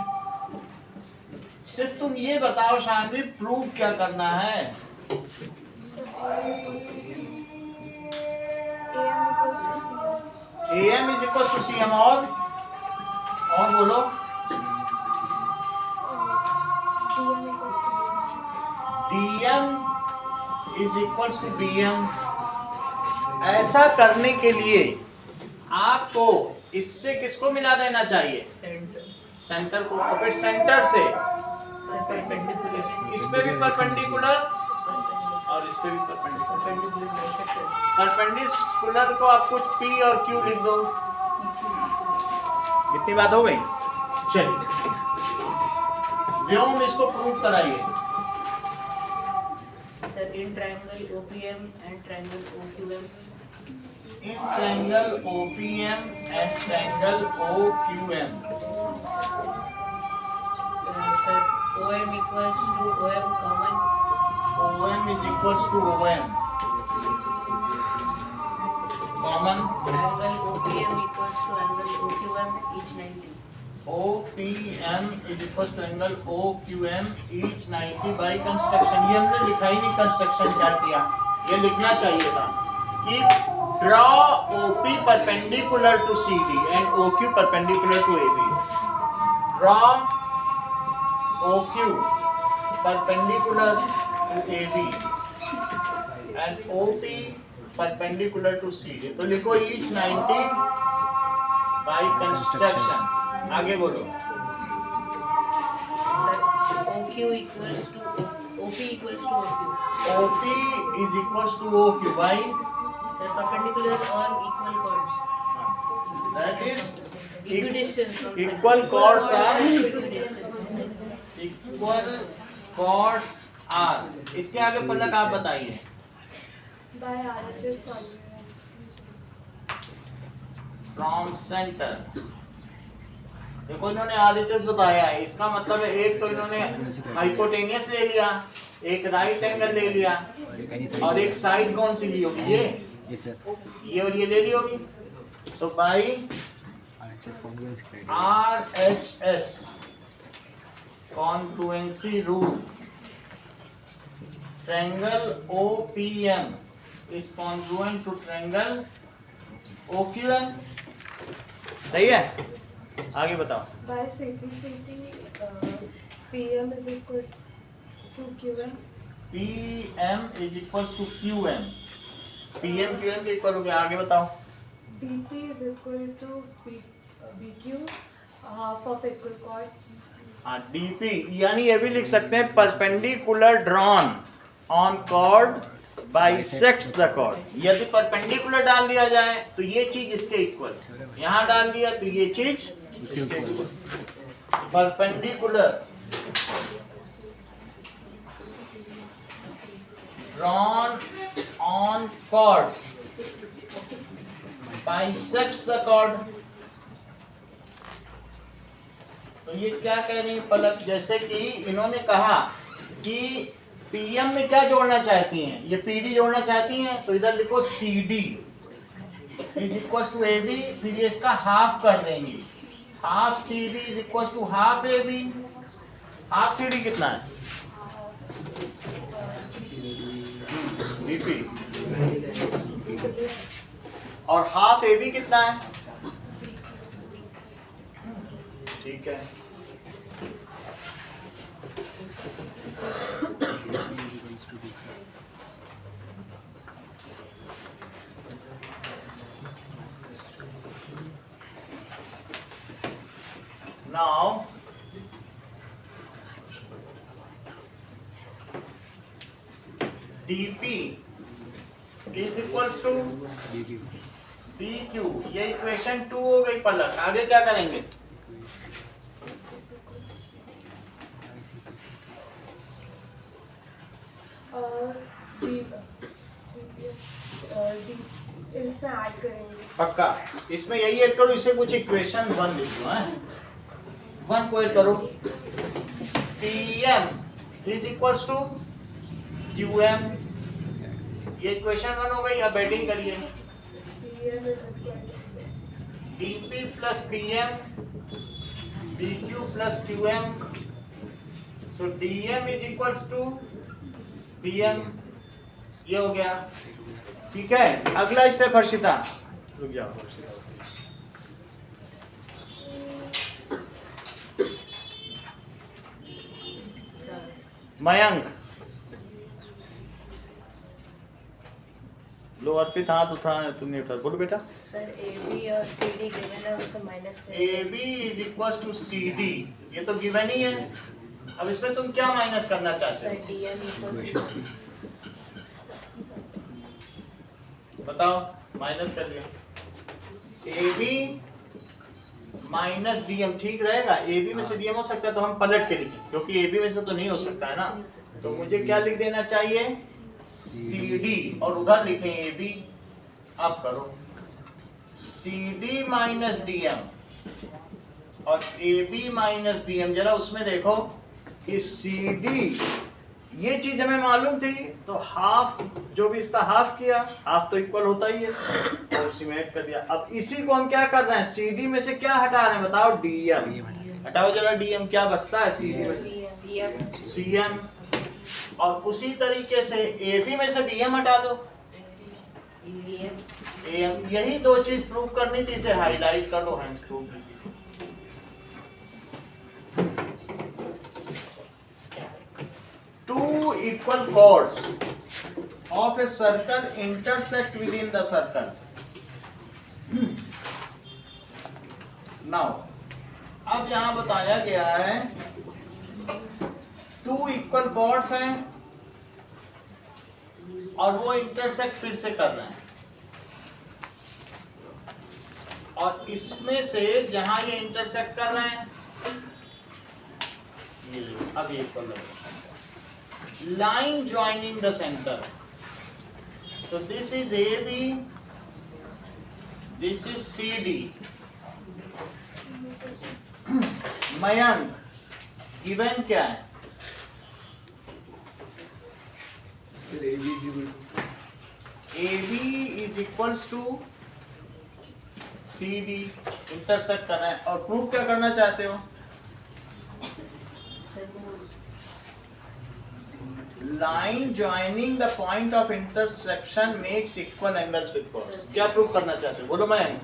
सिर्फ तुम ये बताओ शानवी, प्रूफ क्या करना है? AM is equal to CM और बोलो। DM is equal to BM। ऐसा करने के लिए आपको इससे किसको मिला देना चाहिए? सेंटर को। और फिर सेंटर से इस पे भी परपेंडिकुलर और इस पे भी परपेंडिकुलर को आप कुछ P और Q लिख दो। इतनी बात हो गई। चलिए व्योम इसको प्रूव कराइए।
Sir in triangle OPM and triangle OQM।
In triangle OPM and triangle OQM।
Sir OM equals to OM common।
OM is equals to OM common।
Angle OPM equals to angle OQM each 90।
OPM is equals to angle OQM each 90 by construction। ये हमने लिखा ही नहीं, construction क्या किया, ये लिखना चाहिए था कि draw OP perpendicular to CD and OQ perpendicular to AB। draw OQ perpendicular to AB and OP perpendicular to CD। तो लिखो each 90 by construction। आगे बोलो।
Sir OQ equals to OP equals to OQ।
OP is equals to OQ by
They're perpendicular on equal chords।
that is
Equidistant from
equal chords are
equidistant।
equal chords are। इसके आगे पलक आप बताइए।
By RHS congruence।
From center। देखो इन्होंने RHS बताया है, इसका मतलब है एक तो इन्होंने हाइपोटेनियस ले लिया, एक राइट एंगल ले लिया और एक साइड कौन सी ली होगी? ये
सर
ये और ये ले ली होगी। तो by RHS congruency rule triangle OPM is congruent to triangle OQM। सही है? आगे बताओ।
By simplicity, PM is equal to QM।
PM is equals to QM। PM QM के इक्वल हो गया। आगे बताओ।
DP is equal to BQ, half of equal chords।
हाँ DP यानी ये भी लिख सकते हैं perpendicular drawn on chord bisects the chord. यदि परपेंडिकुलर डाल दिया जाए तो ये चीज इसके इक्वल, यहाँ डाल दिया तो ये चीज इसके equal. Perpendicular drawn on chords bisects the chord. तो ये क्या कह रही है पलक? जैसे कि इन्होंने कहा कि पीएम में क्या जोड़ना चाहती हैं, ये पीडी जोड़ना चाहती हैं, तो इधर लिखो CD is equal to AB, फिर ये इसका हाफ कर देंगे। Half CD is equal to half AB. Half CD कितना है? बीपी। और हाफ एबी कितना है? ठीक है। Now dP is equals to dQ। ये इक्वेशन 2 हो गई पलक। आगे क्या करेंगे?
इसमें ऐड करेंगे।
पक्का इसमें यही ऐड करो, इसे कुछ इक्वेशन 1 लिख लो है। 1 को ऐड करो, Pm is equals to Qm, ये इक्वेशन 1 हो गई। अब एडिंग करिए, dP plus Pm dQ plus Qm, so Dm is equals to Pm, ये हो गया। ठीक है, अगला स्टेप हर्षिता, रुक जाओ हर्षिता। मयंक, लो अर्पित हाथ उठा, तुमने उठा, बोलो बेटा।
सर AB और CD गिवन है, उससे माइनस करें।
AB is equals to CD, ये तो गिवन ही है। अब इसमें तुम क्या माइनस करना चाहते
सर
हो,
DM इक्वल
बताओ। माइनस कर दिया, AB माइनस DM ठीक रहेगा। AB में से DM हो सकता है तो हम पलट के लिखें, क्योंकि AB में से तो नहीं हो सकता है ना। तो मुझे क्या लिख देना चाहिए, CD, और उधर लिखें AB। अब करो CD माइनस DM और AB माइनस BM। जरा उसमें देखो कि CD ये चीज हमें मालूम थी, तो हाफ जो भी इसका हाफ किया, हाफ तो इक्वल होता ही है, तो उसी में ऐड कर दिया। अब इसी को हम क्या कर रहे हैं, CD में से क्या हटा रहे हैं बताओ, DM हटाओ जरा। DM क्या बचता है CD में, CM, और उसी तरीके से AB में से DM हटा दो, AM। यही दो चीज प्रूव करनी थी, इसे हाईलाइट कर लो, हैंस प्रूव कीजिए। Two equal chords of a circle intersect within the circle. Now, अब यहां बताया गया है 2 equal chords हैं और वो इंटरसेक्ट फिर से कर रहे हैं, और इसमें से जहां ये इंटरसेक्ट कर रहे हैं, अब ये इक्वल है, line joining the center. So this is AB, this is CD. Mayank, given क्या है, AB is equals to CD, intersect करना है। और प्रूफ क्या करना चाहते हो, line joining the point of intersection makes equal angles with chords. क्या प्रूव करना चाहते हो, बोलो मयंक।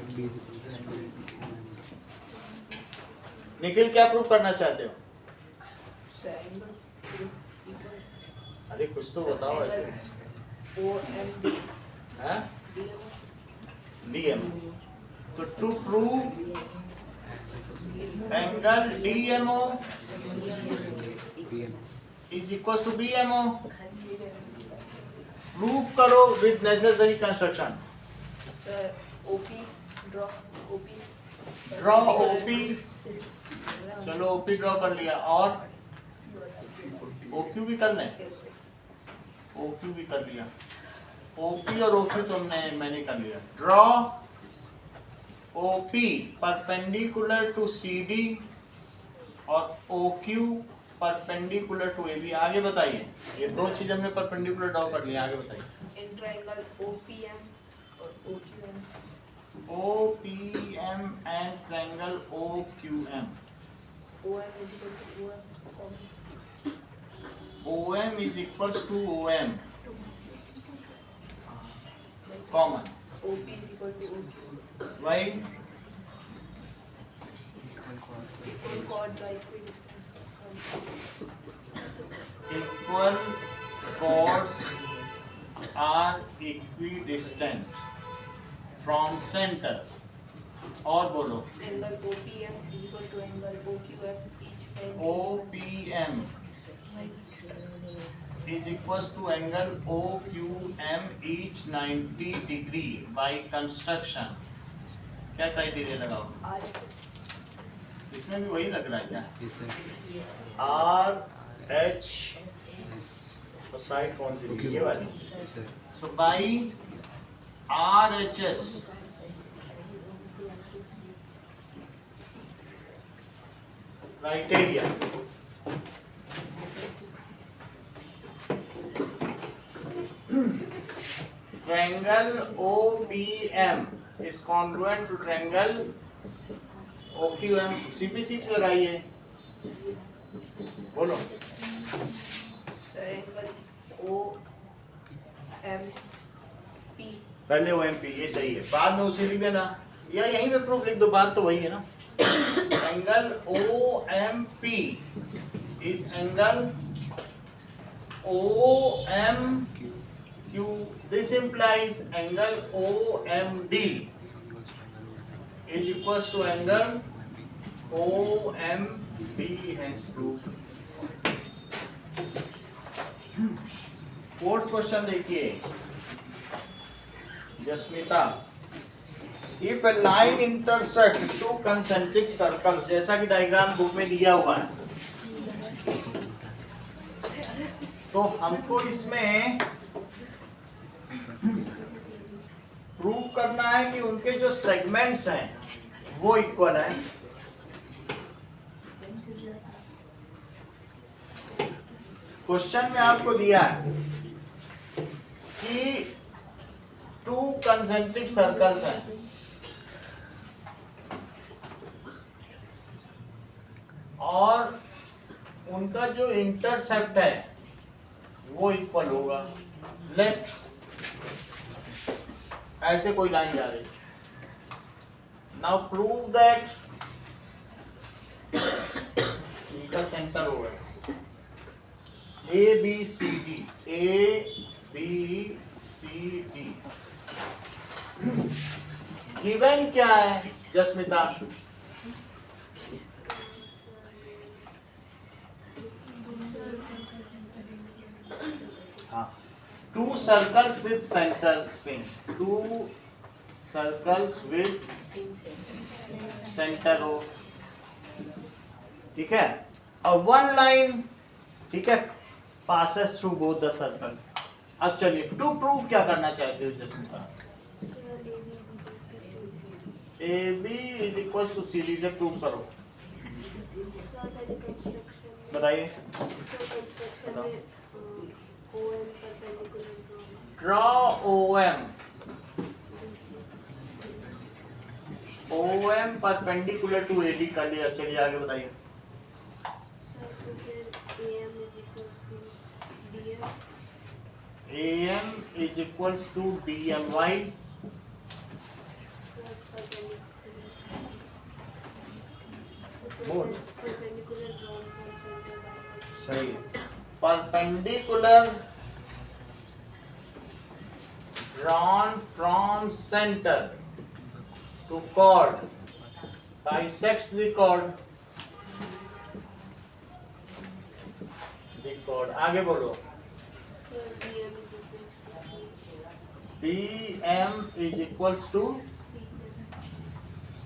निखिल क्या प्रूव करना चाहते हो, अरे कुछ तो बताओ ऐसे। हैं? DM, तो to prove angle DMO is equals to BMO, proof करो with necessary construction.
Sir OP draw OP
draw OP, चलो OP ड्रॉ कर लिया, और OQ भी कर लें, OQ भी कर लिया। OP और OQ मैंने कर लिया। Draw OP perpendicular to CD और OQ परपेंडिकुलर टू AB। आगे बताइए, ये दो चीज हमने परपेंडिकुलर ड्रॉ कर लिया, आगे बताइए।
इंट्राएंगल OPM और OQM,
OPM and triangle OQM।
OM is equal to
OM is equals to OM, common.
OP is equal to OQ,
Why?
equal chords are equidistant.
Equal chords are equidistant from center. और बोलो,
Angle OPM is equal to angle OQM, each angle
OPM is equals to angle OQM each 90 degree by construction. क्या criteria लगाओ, इसमें भी वही लग रहा है क्या,
Yes, sir.
RHS तो साइड कौन सी थी? ये वाली।
Sir
so by RHS criteria, triangle OPM is congruent to triangle OQM. CPC लगाइए, बोलो।
Sir, angle OMP.
पहले OMP, ये सही है, बाद में उसे लिख देना या यहीं पे प्रूफ लिख दो, बात तो वही है ना। Angle OMP is angle OMQ. This implies angle OMD is equals to angle OMB, hence proved. Fourth question देखिए Jasmita, if a line intersect two concentric circles, जैसा कि डायग्राम बुक में दिया हुआ है, तो हमको इसमें प्रूव करना है कि उनके जो सेगमेंट्स हैं वो इक्वल हैं। क्वेश्चन में आपको दिया है कि टू कंसेंट्रिक सर्कल्स हैं और उनका जो इंटरसेप्ट है वो इक्वल होगा। लेट ऐसे कोई लाइन जा रही, नाउ प्रूव दैट इनका सेंटर होगा ABCD, ABCD। गिवन क्या है जस्मिता? हाँ, to circles with centre same, to circles with centre हो, ठीक है, और वन लाइन, ठीक है, passes through both the circle। अब चलिए टू प्रूफ क्या करना चाहते हो Jasmita? AB is equals to CD से प्रूव करो, बताइए। Draw OM, OM perpendicular to AD कर लिया, चलिए आगे बताइए। AM is equals to BM, why? बोल, सही है। Perpendicular drawn from center to chord bisects the chord, आगे बोलो। BM is equals to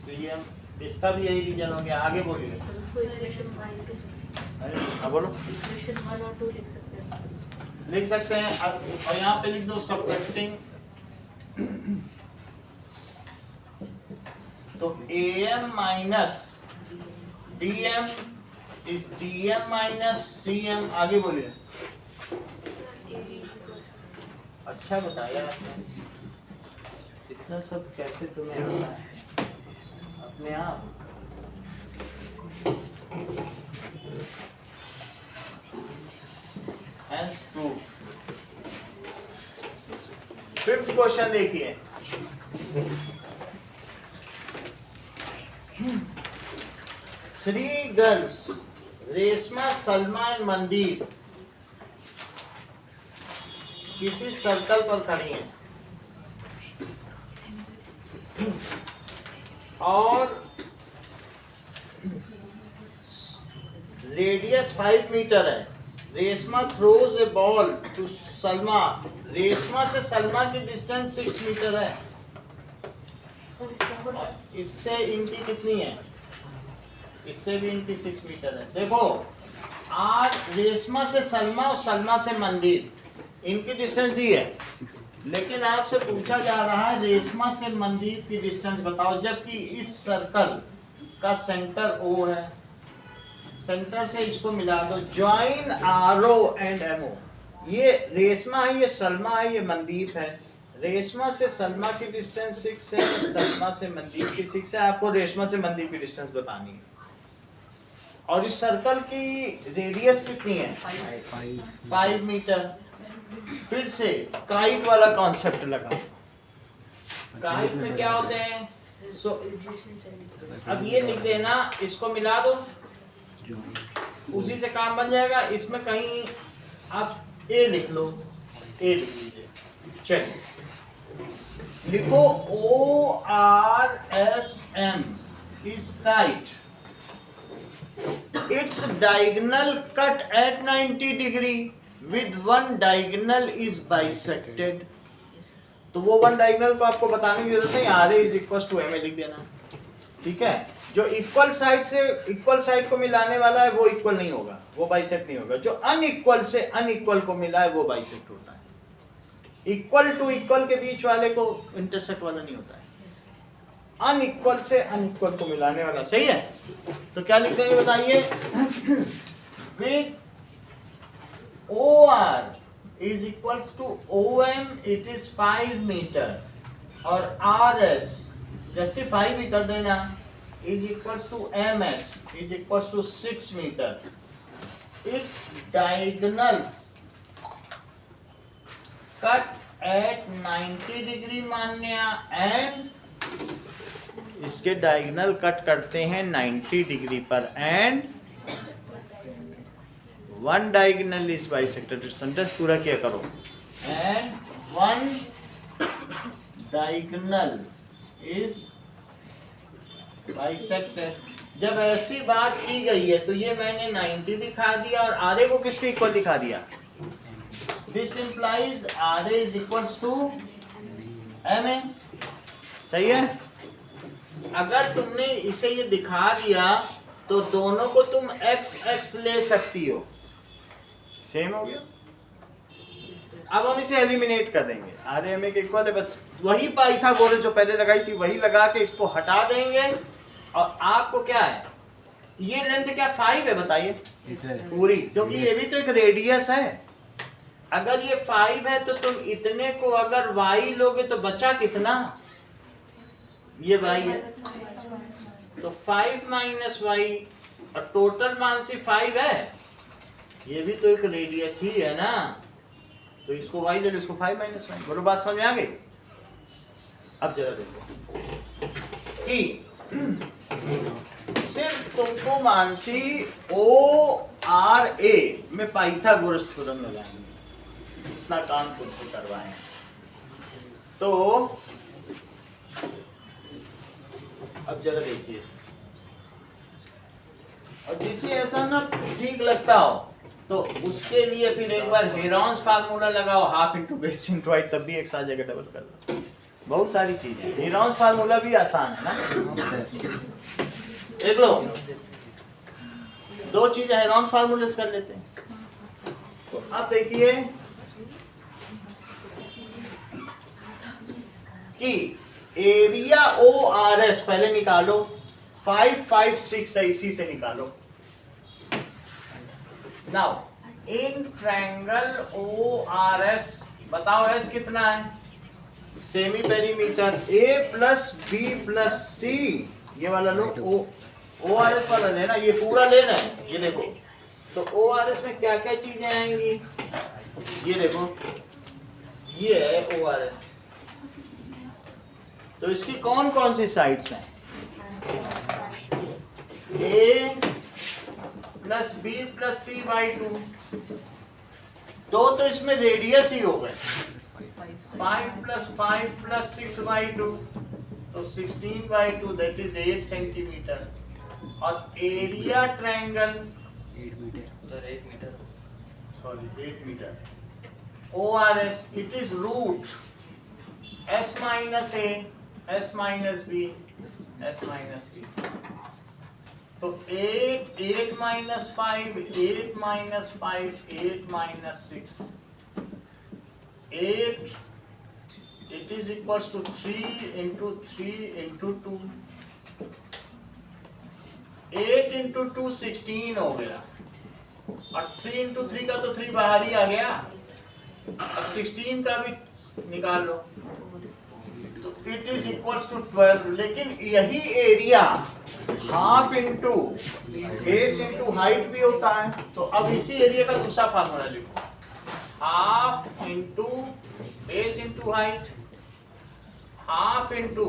CM, इसका भी यही रीजन हो गया, आगे बोलिए।
उसको इक्वेशन 1
हाँ बोलो।
इक्वेशन 1 और 2 लिख सकते हैं।
लिख सकते हैं, और यहाँ पे लिख दो सबट्रैक्टिंग, तो AM minus DM is DM minus CM, आगे बोलिए। अच्छा बताया आपने, इतना सब कैसे तुम्हें आता है अपने आप? Hence proof। फिफ्थ क्वेश्चन देखिए, three girls Reshma, Salma and Mandeep किसी सर्कल पर खड़ी हैं और रेडियस 5 मीटर है। Reshma throws a ball to Salma, Reshma से सलमा की डिस्टेंस 6 मीटर है, इससे इनकी कितनी है? इससे भी इनकी 6 मीटर है। देखो आर रेशमा से सलमा और सलमा से मंदिर, इनकी डिस्टेंस दी है, लेकिन आपसे पूछा जा रहा है रेशमा से मंदिर की डिस्टेंस बताओ, जबकि इस सर्कल का सेंटर ओ है, सेंटर से इसको मिला दो, join R O and M O. ये रेशमा है, ये सलमा है, ये मनदीप है। रेशमा से सलमा की डिस्टेंस 6 है, सलमा से मनदीप की 6 है। आपको रेशमा से मनदीप की डिस्टेंस बतानी है। और इस सर्कल की रेडियस कितनी है? 5 मीटर। फिर से काइट वाला कॉन्सेप्ट लगा। काइट में क्या होते हैं? अब ये लिख देना, इसको मिला दो, उसी से काम बन जाएगा। इसमें कहीं आप ए लिख लो, ए लिख लीजिए, चलिए लिखो ORSM is kite. Its diagonal cut at 90 degree with one diagonal is bisected. तो वो वन डायगोनल को आपको बताने की जरूरत नहीं, RA is equals to MA लिख देना, ठीक है। जो इक्वल साइड से इक्वल साइड को मिलाने वाला है वो इक्वल नहीं होगा, वो बाइसेक्ट नहीं होगा। जो अनइक्वल से अनइक्वल को मिला है वो बाइसेक्ट होता है। इक्वल टू इक्वल के बीच वाले को इंटरसेक्ट वाला नहीं होता है, अनइक्वल से अनइक्वल को मिलाने वाला। सही है, तो क्या लिख देंगे बताइए? विद OR is equals to OM, it is 5 metre, और RS जस्टिफाई भी कर देना, is equals to MS is equals to 6 metre. Its diagonals cut at 90 degree Manya, and इसके डायगोनल कट करते हैं 90 डिग्री पर, and one diagonal is bisected. Sentence पूरा किया करो। And one diagonal is bisected. जब ऐसी बात की गई है तो ये मैंने 90 दिखा दिया और आर को किसके इक्वल दिखा दिया? This implies R is equals to M A. सही है। अगर तुमने इसे ये दिखा दिया तो दोनों को तुम x x ले सकती हो। सेम हो गया। अब हम इसे एलिमिनेट कर देंगे, आर एम ए के इक्वल है, बस वही पाइथागोरस जो पहले लगाई थी वही लगा के इसको हटा देंगे। और आपको क्या है, ये लेंथ क्या 5 है बताइए पूरी, क्योंकि ये भी तो एक रेडियस है। अगर ये 5 है तो तुम इतने को अगर y लोगे तो बचा कितना? ये y है, तो 5 माइनस y, और टोटल मान से 5 है, ये भी तो एक रेडियस ही है ना, तो इसको y ले लो, इसको 5 माइनस y। बोलो बात समझ में आ गई? अब जरा देखो कि सिर्फ तुमको मानसी ORA में पाइथागोरस थ्योरम लगाएंगे, इतना काम तुमसे करवाएं। तो अब जरा देखिए, और जिसे ऐसा ना ठीक लगता हो तो उसके लिए फिर एक बार हेरॉन्स फार्मूला लगाओ, half into base into height, तब भी एक साथ जगह डबल कर लो। बहुत सारी चीजें, हेरॉन्स फार्मूला भी आसान है ना। देख लो, 2 चीजें हेरॉन्स फार्मूले से कर लेते हैं। तो अब देखिए कि एरिया ORS पहले निकालो, 5 5 6 है, इसी से निकालो। नाउ इन ट्रायंगल ORS बताओ S कितना है? Semi perimeter. A plus B plus C, ये वाला लो, ORS वाला लेना, ये पूरा लेना है। ये देखो, तो ORS में क्या क्या चीजें आएंगी, ये देखो, ये है ORS। तो इसकी कौन कौन सी साइड्स हैं? A plus B plus C by 2, दो तो इसमें रेडियस ही हो गए, 5 प्लस 5 प्लस 6 बाई 2, तो 16 बाई 2 दैट इज 8 सेंटीमीटर। और area triangle
8 metre,
sorry 8 metre ORS, it is root S minus A, S minus B, S minus C। तो 8 minus 5, 8 minus 5, 8 minus 6, 8, it is equals to 3 into 3 into 2, 8 into 2 16 हो गया, और 3 into 3 का तो 3 बाहर ही आ गया, अब 16 का भी निकाल लो, तो इट इज इक्वल्स टू 12, लेकिन यही area half into base into height भी होता है, तो अब इसी एरिया का दूसरा फार्मूला लिखो, half into base into height, half into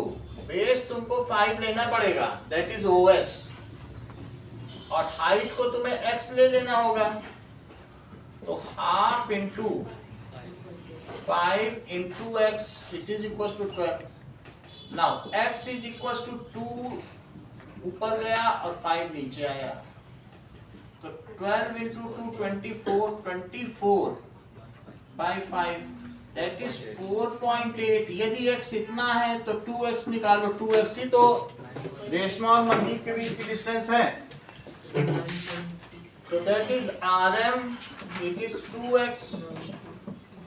base तुमको 5 लेना पड़ेगा, दैट इज OS, और हाइट को तुम्हें x ले लेना होगा, तो half into 5 into x, it is equals to 12. Now x is equals to 2 ऊपर गया और 5 नीचे आया, तो 12 into 2 24, 24 by 5 that is 4.8. यदि x इतना है तो 2x निकालो, 2x ही तो रेशमा और मनदीप के बीच की डिस्टेंस है, तो that is RM, it is 2x,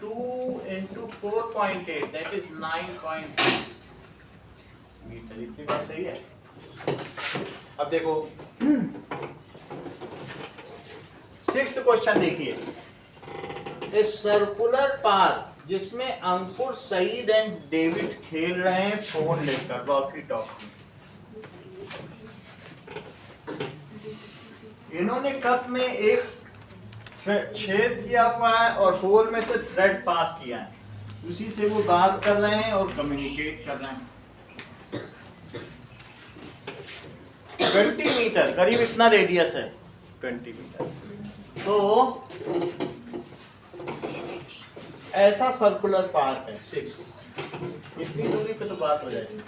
2 into 4.8, that is 9.6 metre, इतनी बात सही है। अब देखो 6th क्वेश्चन देखिए, ए सर्कुलर पाथ जिसमें अंकुर, सईद एंड डेविड खेल रहे हैं फोन लेकर, वॉकी टॉकी, इन्होंने कप में एक छेद किया हुआ है और होल में से थ्रेड पास किया है, उसी से वो बात कर रहे हैं और कम्युनिकेट कर रहे हैं। 20 मीटर करीब इतना रेडियस है, 20 मीटर, तो ऐसा सर्कुलर पाथ है 6, इतनी दूरी पे तो बात हो जाएगी,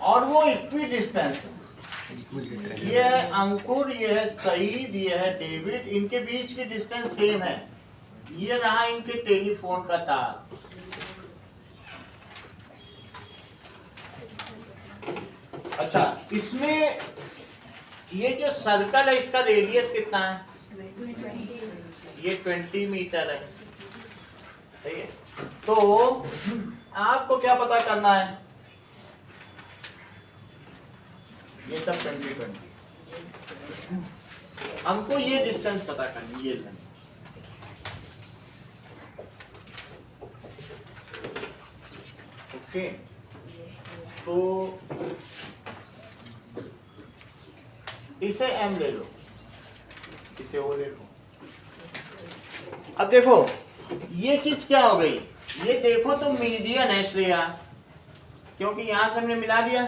और वो इक्वी डिस्टेंस है, ये है अंकुर, ये है सईद, ये है डेविड, इनके बीच की डिस्टेंस सेम है, ये रहा इनके टेलीफोन का तार, अच्छा इसमें ये जो सर्कल है इसका रेडियस कितना है, ये 20 मीटर है, सही है, तो आपको क्या पता करना है, ये सब 20 हमको ये डिस्टेंस पता करनी, ये लेंथ, ओके, तो इसे m ले लो, इसे o ले लो। अब देखो ये चीज क्या हो गई, ये देखो तो मीडियन है श्रेया, क्योंकि यहां से हमने मिला दिया,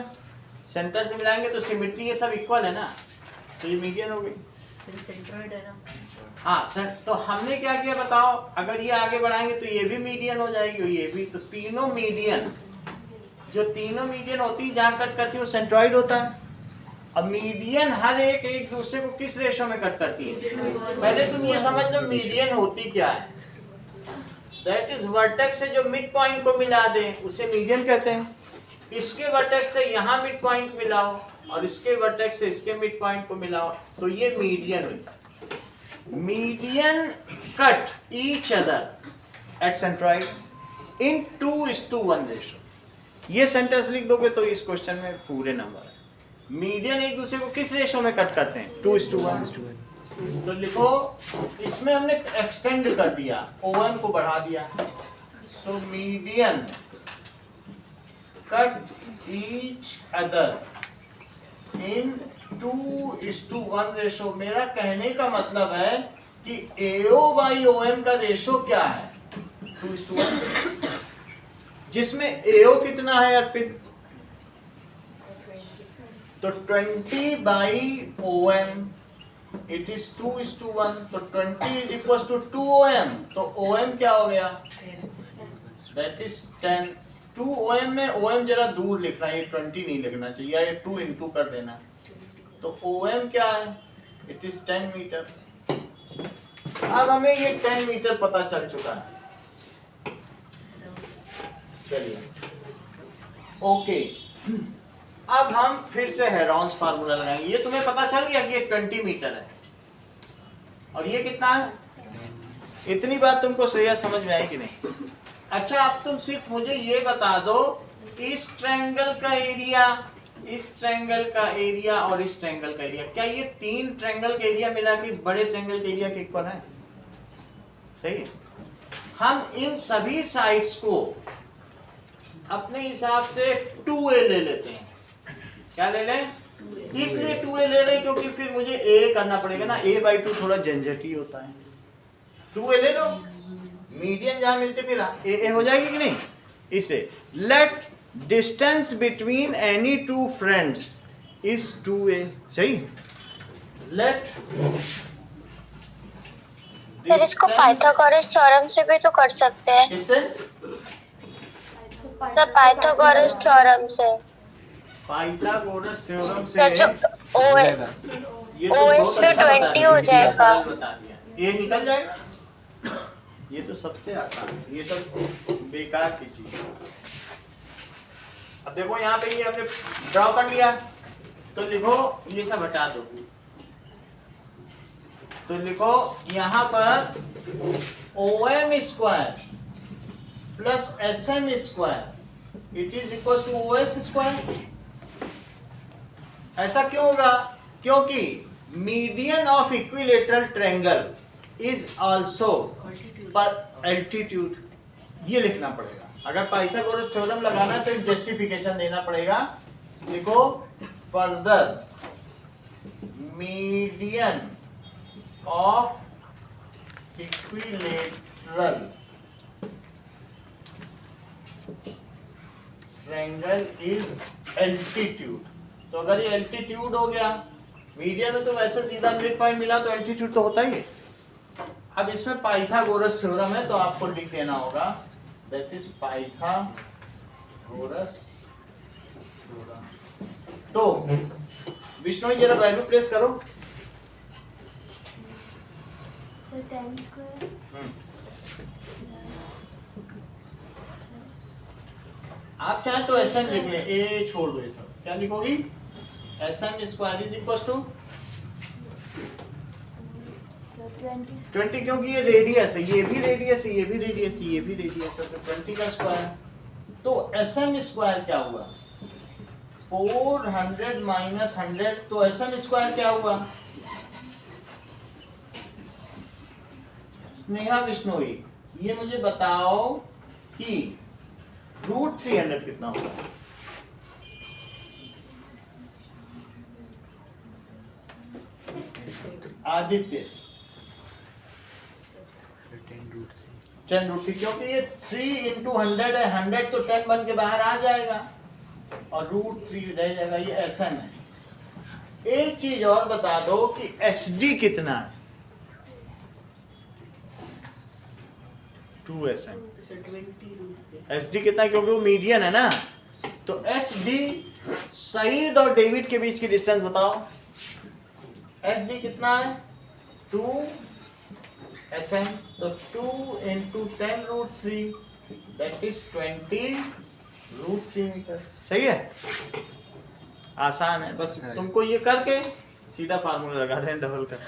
सेंटर से मिलाएंगे तो सिमेट्री ये सब इक्वल है ना, तो ये मीडियन हो गई,
सेंट्रोइड है ना।
हाँ सर, तो हमने क्या किया बताओ, अगर ये आगे बढ़ाएंगे तो ये भी मीडियन हो जाएगी और ये भी, तो तीनों मीडियन, जो तीनों मीडियन होती है जहां कट करती है वो सेंट्रॉइड होता है। अब मीडियन हर एक दूसरे को किस रेशो में कट करती है, पहले तुम ये समझ लो मीडियन होती क्या है, दैट इज वर्टेक्स से जो मिड पॉइंट को मिला दे उसे मीडियन कहते हैं, इसके वर्टेक्स से यहाँ मिड पॉइंट मिलाओ और इसके वर्टेक्स से इसके मिड पॉइंट को मिलाओ, तो ये मीडियन हुई। Median cut each other at centroid in 2:1 ratio, ये सेंटेंस लिख दोगे तो इस क्वेश्चन में पूरे नंबर है। मीडियन एक दूसरे को किस रेशो में कट करते हैं, 2:1, तो लिखो इसमें हमने एक्सटेंड कर दिया, OM को बढ़ा दिया, so median cut each other in 2:1 ratio. मेरा कहने का मतलब है कि AO by OM का रेशो क्या है, 2:1, जिसमें AO कितना है अर्पित, तो 20 by OM, इट इज 2:1, तो 20 इज इक्वल टू 2 OM, तो OM क्या हो गया, दैट इज 10। 2 OM में OM जरा दूर लिखना है, ये 20 नहीं लिखना चाहिए, या ये 2 इंटू कर देना, तो OM क्या है, इट इज 10 मीटर। अब हमें ये 10 मीटर पता चल चुका है, चलिए ओके। अब हम फिर से हेरॉन्स फार्मूला लगाएंगे। ये तुम्हें पता चल गया कि ये 20 मीटर है और ये कितना है? इतनी बात तुमको श्रेया समझ में आई कि नहीं? अच्छा, अब तुम सिर्फ मुझे ये बता दो, इस ट्रायंगल का एरिया, इस ट्रायंगल का एरिया और इस ट्रायंगल का एरिया, क्या ये तीन ट्रायंगल का एरिया मिला के इस बड़े ट्रायंगल के एरिया के इक्वल है? सही है। हम इन सभी साइड्स को अपने हिसाब से 2a ले लेते हैं। क्या ले लें? इसलिए 2a ले रहे क्योंकि फिर मुझे a करना पड़ेगा ना, a/2 थोड़ा झंझटी होता है। 2a ले लो, मीडियन जहां मिलते फिर a हो जाएगी कि नहीं? इसे let distance between any two friends is 2a। सही। लेट
फिर इसको पाइथागोरस थ्योरम से भी तो कर सकते हैं।
इससे
सर पाइथागोरस थ्योरम से
पाइथागोरस थ्योरम से
सर जो
ये तो
OS
बहुत
पे
अच्छा
20 हो जाएगा।
बता दिया, ये निकल जाएगा। ये तो सबसे आसान है, ये तो बेकार की चीज है। अब देखो यहाँ पे ये हमने ड्रॉ कर लिया, तो लिखो ये सब हटा दो, तो लिखो यहाँ पर OM square plus SM square it is equal to OS square. ऐसा क्यों होगा? क्योंकि median of equilateral triangle is also पर एल्टीट्यूड। ये लिखना पड़ेगा। अगर पाइथागोरस थ्योरम लगाना है तो एक जस्टिफिकेशन देना पड़ेगा। लिखो further median of equilateral triangle is altitude. तो अगर ये एल्टीट्यूड हो गया, मीडियन में तो वैसे सीधा मिड पॉइंट मिला तो एल्टीट्यूड तो होता ही है। अब इसमें पाइथागोरस थ्योरम है तो आपको लिख देना होगा दैट इज पाइथागोरस थ्योरम। तो विष्णु जरा वैल्यू प्लेस करो।
सर 10 स्क्वायर
आप चाहे तो SN लिख लें, ए छोड़ दो ये सब। क्या लिखोगी? SM square is equal to 20, क्योंकि ये रेडियस है, ये भी रेडियस है, ये भी रेडियस है, ये भी रेडियस है, तो 20 का स्क्वायर। तो SM स्क्वायर क्या हुआ? 400 माइनस 100, तो SM स्क्वायर क्या हुआ? स्नेहा विष्णोई, ये मुझे बताओ कि √300 कितना होगा? आदित्य 10√3, क्योंकि ये 3 into 100 है, 100 तो 10 बन के बाहर आ जाएगा और √3 रह जाएगा। ये SM है। एक चीज और बता दो कि SD कितना है? 2SM। SD कितना है? क्योंकि वो मीडियन है ना, तो SD सईद और डेविड के बीच की डिस्टेंस बताओ। SD कितना है? 2SM, तो 2 into 10√3 that is 20√3 मीटर। सही है, आसान है। बस तुमको ये करके सीधा फार्मूला लगा दें डबल कर।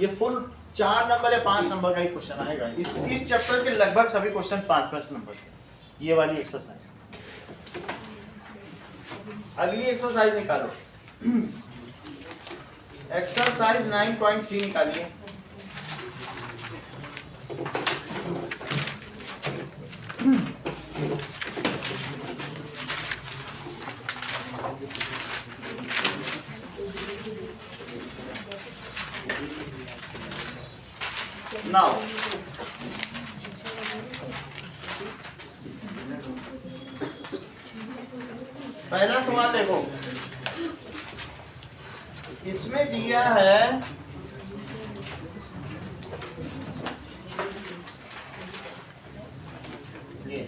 ये फुल 4 नंबर या 5 नंबर का ही क्वेश्चन आएगा। इस चैप्टर के लगभग सभी क्वेश्चन 5-5 नंबर के। ये वाली एक्सरसाइज, अगली एक्सरसाइज निकालो। एक्सरसाइज 9.3 निकालिए। Now, पहला सवाल देखो, इसमें दिया है ये,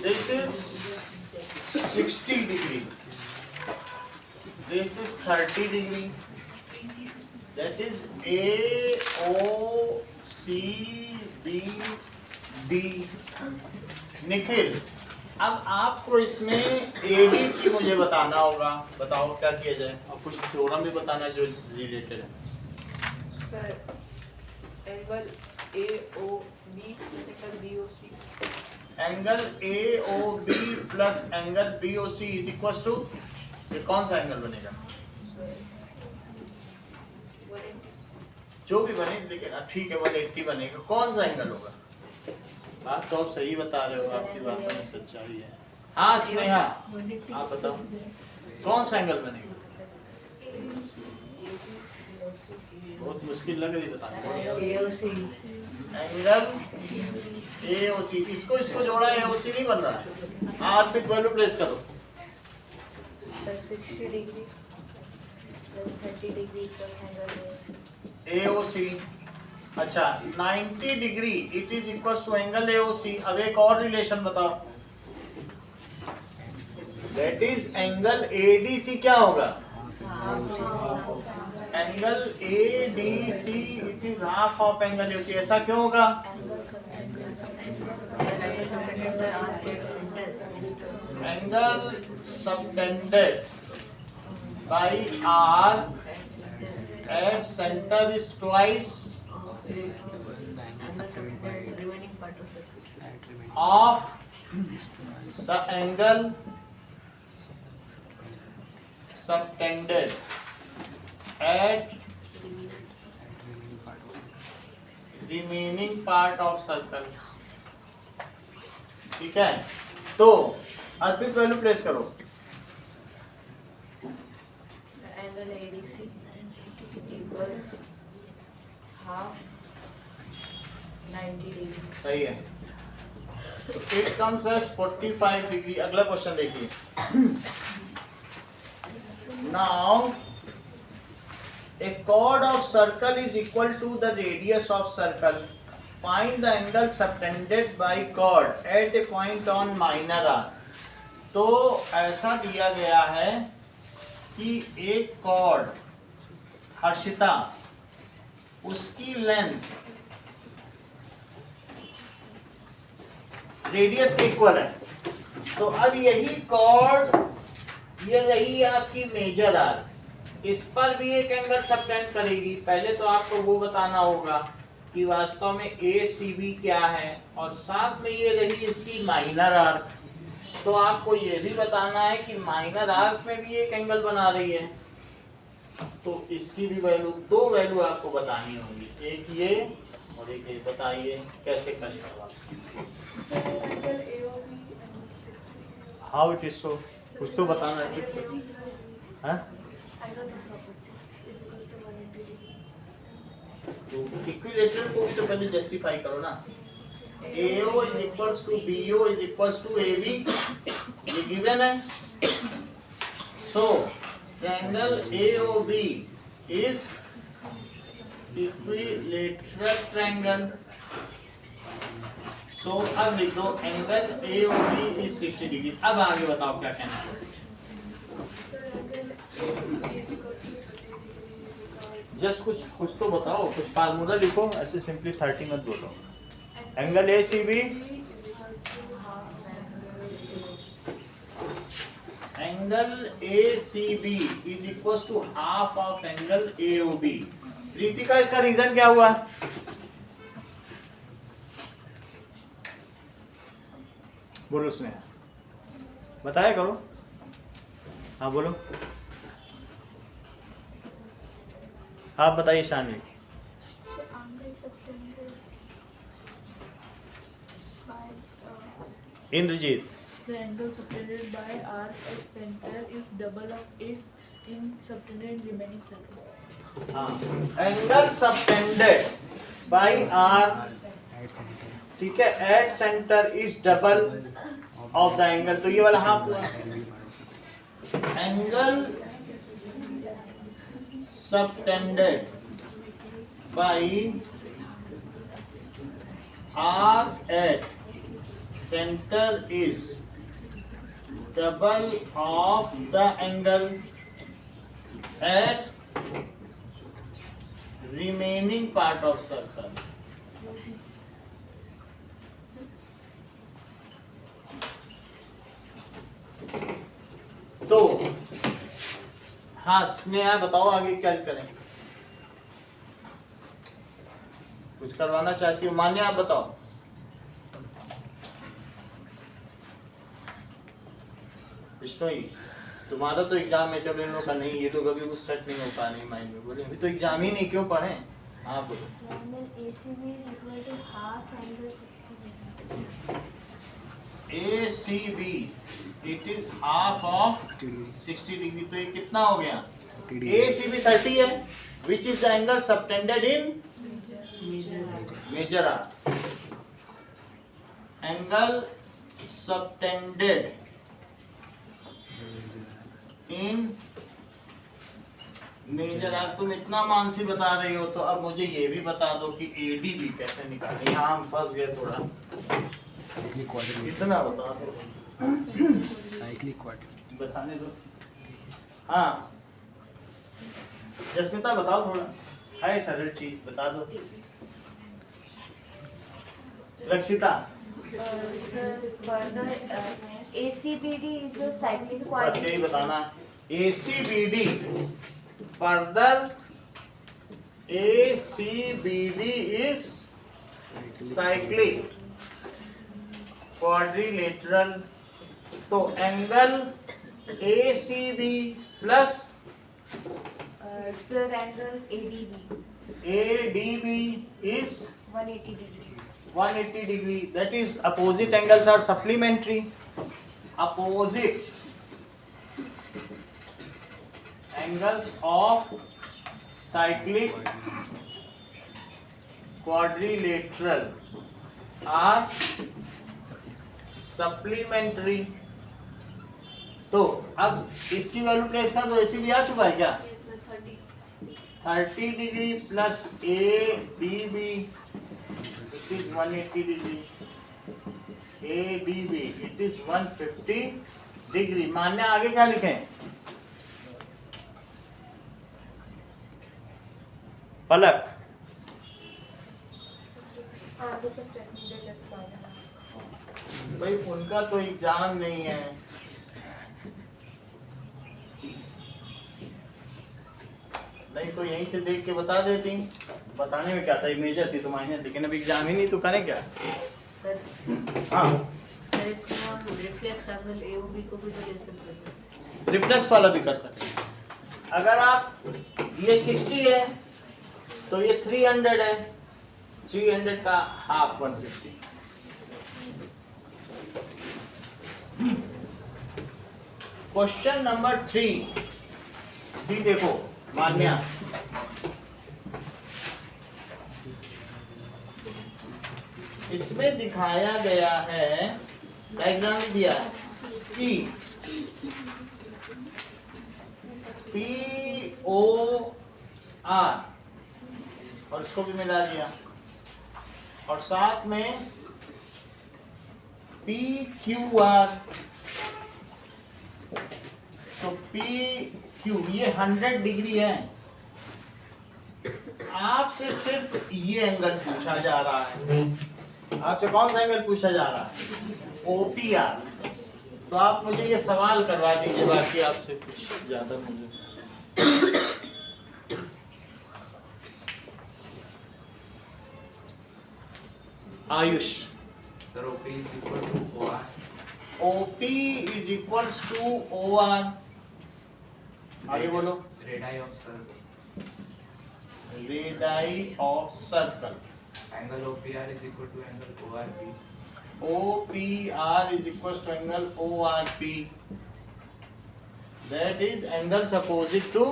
this is 60 degree, this is 30 degree, that is AOCBD. Nikhil अब आपको इसमें एडीसी मुझे बताना होगा, बताओ क्या किया जाए, और कुछ थ्योरम भी बताना जो रिलेटेड है।
Sir angle AOB angle BOC,
angle AOB plus angle BOC is equal to, ये कौन सा एंगल बनेगा? जो भी बने, लेकिन ठीक है 180 बनेगा। कौन सा एंगल होगा? बात तो आप सही बता रहे हो, आपकी बात में सच्चाई है। हाँ स्नेहा, आप बताओ कौन सा एंगल बनेगा? बहुत मुश्किल लग रही बताने। एंगल AOC, इसको जोड़ा AOC नहीं बन रहा। आप भी वैल्यू प्लेस करो।
Sir 60 degree plus 30 degree equal angle
AOC। अच्छा 90 degree it is equal to angle AOC। अब एक और रिलेशन बताओ, दैट इज एंगल ADC क्या होगा? Angle ADC it is half of angle AOC। ऐसा क्यों होगा? Angle subtended by R at center is twice of the angle subtended at remaining part of circle। ठीक है, तो अर्पित वैल्यू प्लेस करो।
Angle ADC equals half 90 degree.
सही है, तो इट कम्स एज 45 डिग्री। अगला क्वेश्चन देखिए। Now a chord of circle is equal to the radius of circle. Find the angle subtended by chord at a point on minor r। तो ऐसा दिया गया है कि एक कॉर्ड हर्षिता, उसकी लेंथ रेडियस के इक्वल है। तो अब यही कॉर्ड, ये रही आपकी मेजर आर, इस पर भी एक एंगल सबटेंड करेगी। पहले तो आपको वो बताना होगा कि वास्तव में ACB क्या है, और साथ में ये रही इसकी माइनर आर्क। तो आपको ये भी बताना है कि माइनर आर्क में भी एक एंगल बना रही है, तो इसकी भी वैल्यू, दो वैल्यू आपको बतानी होगी, एक ये और एक ये। बताइए कैसे करेंगे आप?
Angle AOB 60
how it is so, कुछ तो बताना है। हाँ,
angle sum property is equal to 180 degree.
तो इक्विलेटरल को उससे पहले जस्टिफाई करो ना। AO is equals to BO is equals to AB, ये गिवन है। So triangle AOB is equilateral triangle। So अब लिख दो एंगल AOB is 60 डिग्री। अब आगे बताओ क्या कहना है।
Sir angle ACB is equal to 30 degree because
just कुछ तो बताओ, कुछ फार्मूला लिखो, ऐसे सिंपली 30 मत बोलो। Angle ACB angle ACB is equal to half of angle AOB। Pritika, इसका रीजन क्या हुआ? बोलो उसने, बताया करो। हाँ बोलो, आप बताइए Shanvi.
angle subtended by
Indrajeet.
The angle subtended by R at center is double of its in subtended remaining circle।
हाँ, एंगल सबटेंडेड बाई R, ठीक है, at centre is double of the angle. तो ये वाला हाफ हुआ। Angle subtended by R at centre is double of the angle at remaining part of circle। हाँ स्नेहा बताओ आगे क्या करें, कुछ करवाना चाहती हो? मान्या आप बताओ। बिश्नोई तुम्हारा तो एग्जाम है, चलो इन लोगों का नहीं, ये तो कभी कुछ सेट नहीं हो पा रही माइंड में, बोले अभी तो एग्जाम ही नहीं, क्यों पढ़े? हाँ बोलो।
Angle ACB is equal to half angle 60 degree.
ACB it is half of 60 degree, तो ये कितना हो गया? ACB 30 है, which is the angle subtended in major arc. Angle subtended in major arc. तुम इतना मानसी बता रही हो, तो अब मुझे ये भी बता दो कि ADB कैसे निकालें। यहाँ हम फंस गए थोड़ा, इतना बता दो, बताने दो। हाँ जस्मिता बताओ, थोड़ा है सरल चीज बता दो। रक्षिता
Further, ACBD is a cyclic
बस
quadrant.
यही बताना। ACBD further ACBD is cyclic quadrilateral। तो angle ACB plus
Sir, angle ADB
ADB is
180 degree.
180 degree. That is opposite angles are supplementary. Opposite angles of cyclic quadrilateral are supplementary। तो अब इसकी value place कर दो। ACB आ चुका है क्या? 30 degree plus ADB it is 180 degree, ADB it is 150 degree। मान्य आगे क्या लिखें? पलक भाई उनका तो एग्जाम नहीं है, नहीं तो यहीं से देख के बता देती। बताने में क्या था, मेजर थी तो माइनर, लेकिन अब एग्जाम ही नहीं तो करें क्या?
सर
हाँ
सर इसमें हम रिफ्लेक्स एंगल AOB को भी तो ले सकते हैं।
रिफ्लेक्स वाला भी कर सकते हैं। अगर आप ये 60 है तो ये 300 है, 300 का हाफ 150। क्वेश्चन नंबर 3 भी देखो मान्या। इसमें दिखाया गया है, डायग्राम भी दिया है कि POR और इसको भी मिला दिया, और साथ में PQR। तो PQ ये 100 डिग्री है। आपसे सिर्फ ये एंगल पूछा जा रहा है। आपसे कौन सा एंगल पूछा जा रहा है? OPR। तो आप मुझे ये सवाल करवा दीजिए, बाकी आपसे कुछ ज्यादा मुझे Ayush.
Sir, OP is equal to OR.
OP is equals to OR। आगे बोलो।
Radii of circle.
Radii of circle।
Angle OPR is equal to angle ORP.
OPR is equals to angle ORP। That is angles opposite to।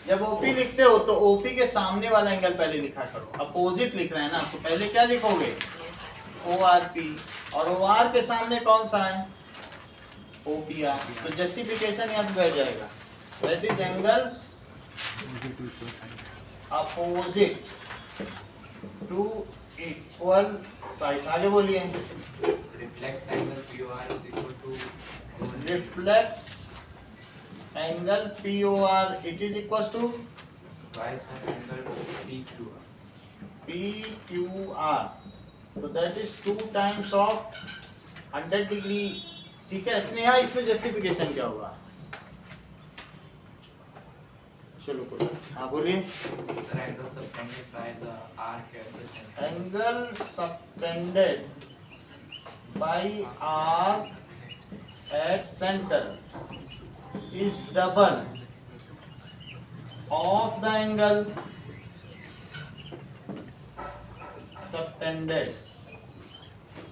जब OP लिखते हो तो OP के सामने वाला angle पहले लिखा करो। अपोजिट लिख रहे हैं ना, तो पहले क्या लिखोगे? ORP। और OR के सामने कौन सा है? OPR। तो जस्टिफिकेशन यहाँ से बैठ जाएगा। That is angles opposite to equal sides। आगे बोलिए।
Reflex angle POR is equal to
Reflex angle POR it is equals to
twice of angle PQR.
PQR। So that is 2 times of 100 degree। ठीक है स्नेहा, इसमें justification क्या होगा? चलो कोई हाँ बोलिए।
Sir, angle subtended by the arc at the center.
Angle suspended bye arc eight centre is double of the angle suspended,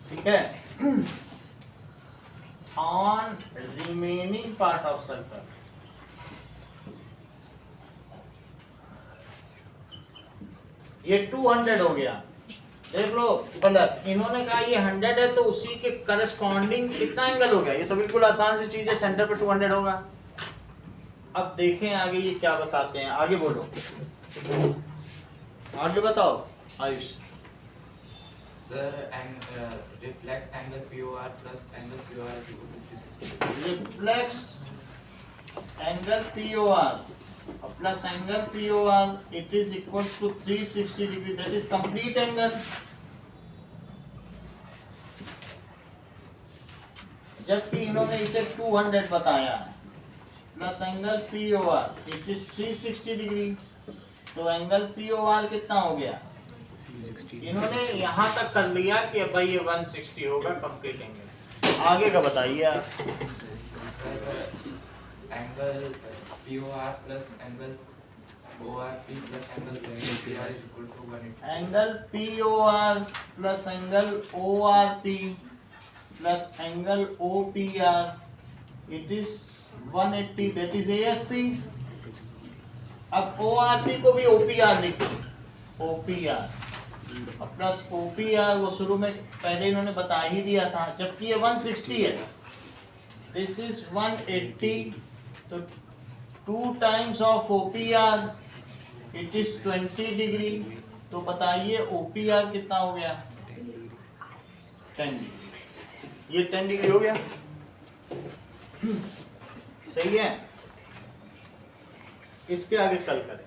ठीक है, on remaining part of circle. ये 200 हो गया, देख लो मतलब इन्होंने कहा ये 100 है तो उसी के करस्पॉन्डिंग कितना एंगल हो गया। ये तो बिल्कुल आसान सी चीज है, सेंटर पे 200 होगा। अब देखें आगे ये क्या बताते हैं, आगे बोलो, आगे बताओ Ayush.
Sir, and reflex angle POR plus angle POR is equal to 360.
Reflex angle POR plus angle POR it is equals to 360 degree, that is complete angle। जबकि इन्होंने इसे 200 बताया plus angle POR it is 360 degree, तो angle POR कितना हो गया। इन्होंने यहाँ तक कर लिया कि भाई ये 160 होगा कंप्लीट एंगल। आगे का बताइए आप।
Sir, angle POR plus angle ORP plus angle PR is equal to 180.
Angle POR plus angle ORP plus angle OPR it is 180, that is ASP। अब ORP को भी OPR लिखो, OPR प्लस OPR वो शुरू में पहले इन्होंने बता ही दिया था, जबकि ये 160 है, दिस इज 180, तो 2 times of OPR it is 20 degree. तो बताइए OPR कितना हो गया, 10 डिग्री। ये 10 डिग्री हो गया, सही है। इसके आगे कल करें।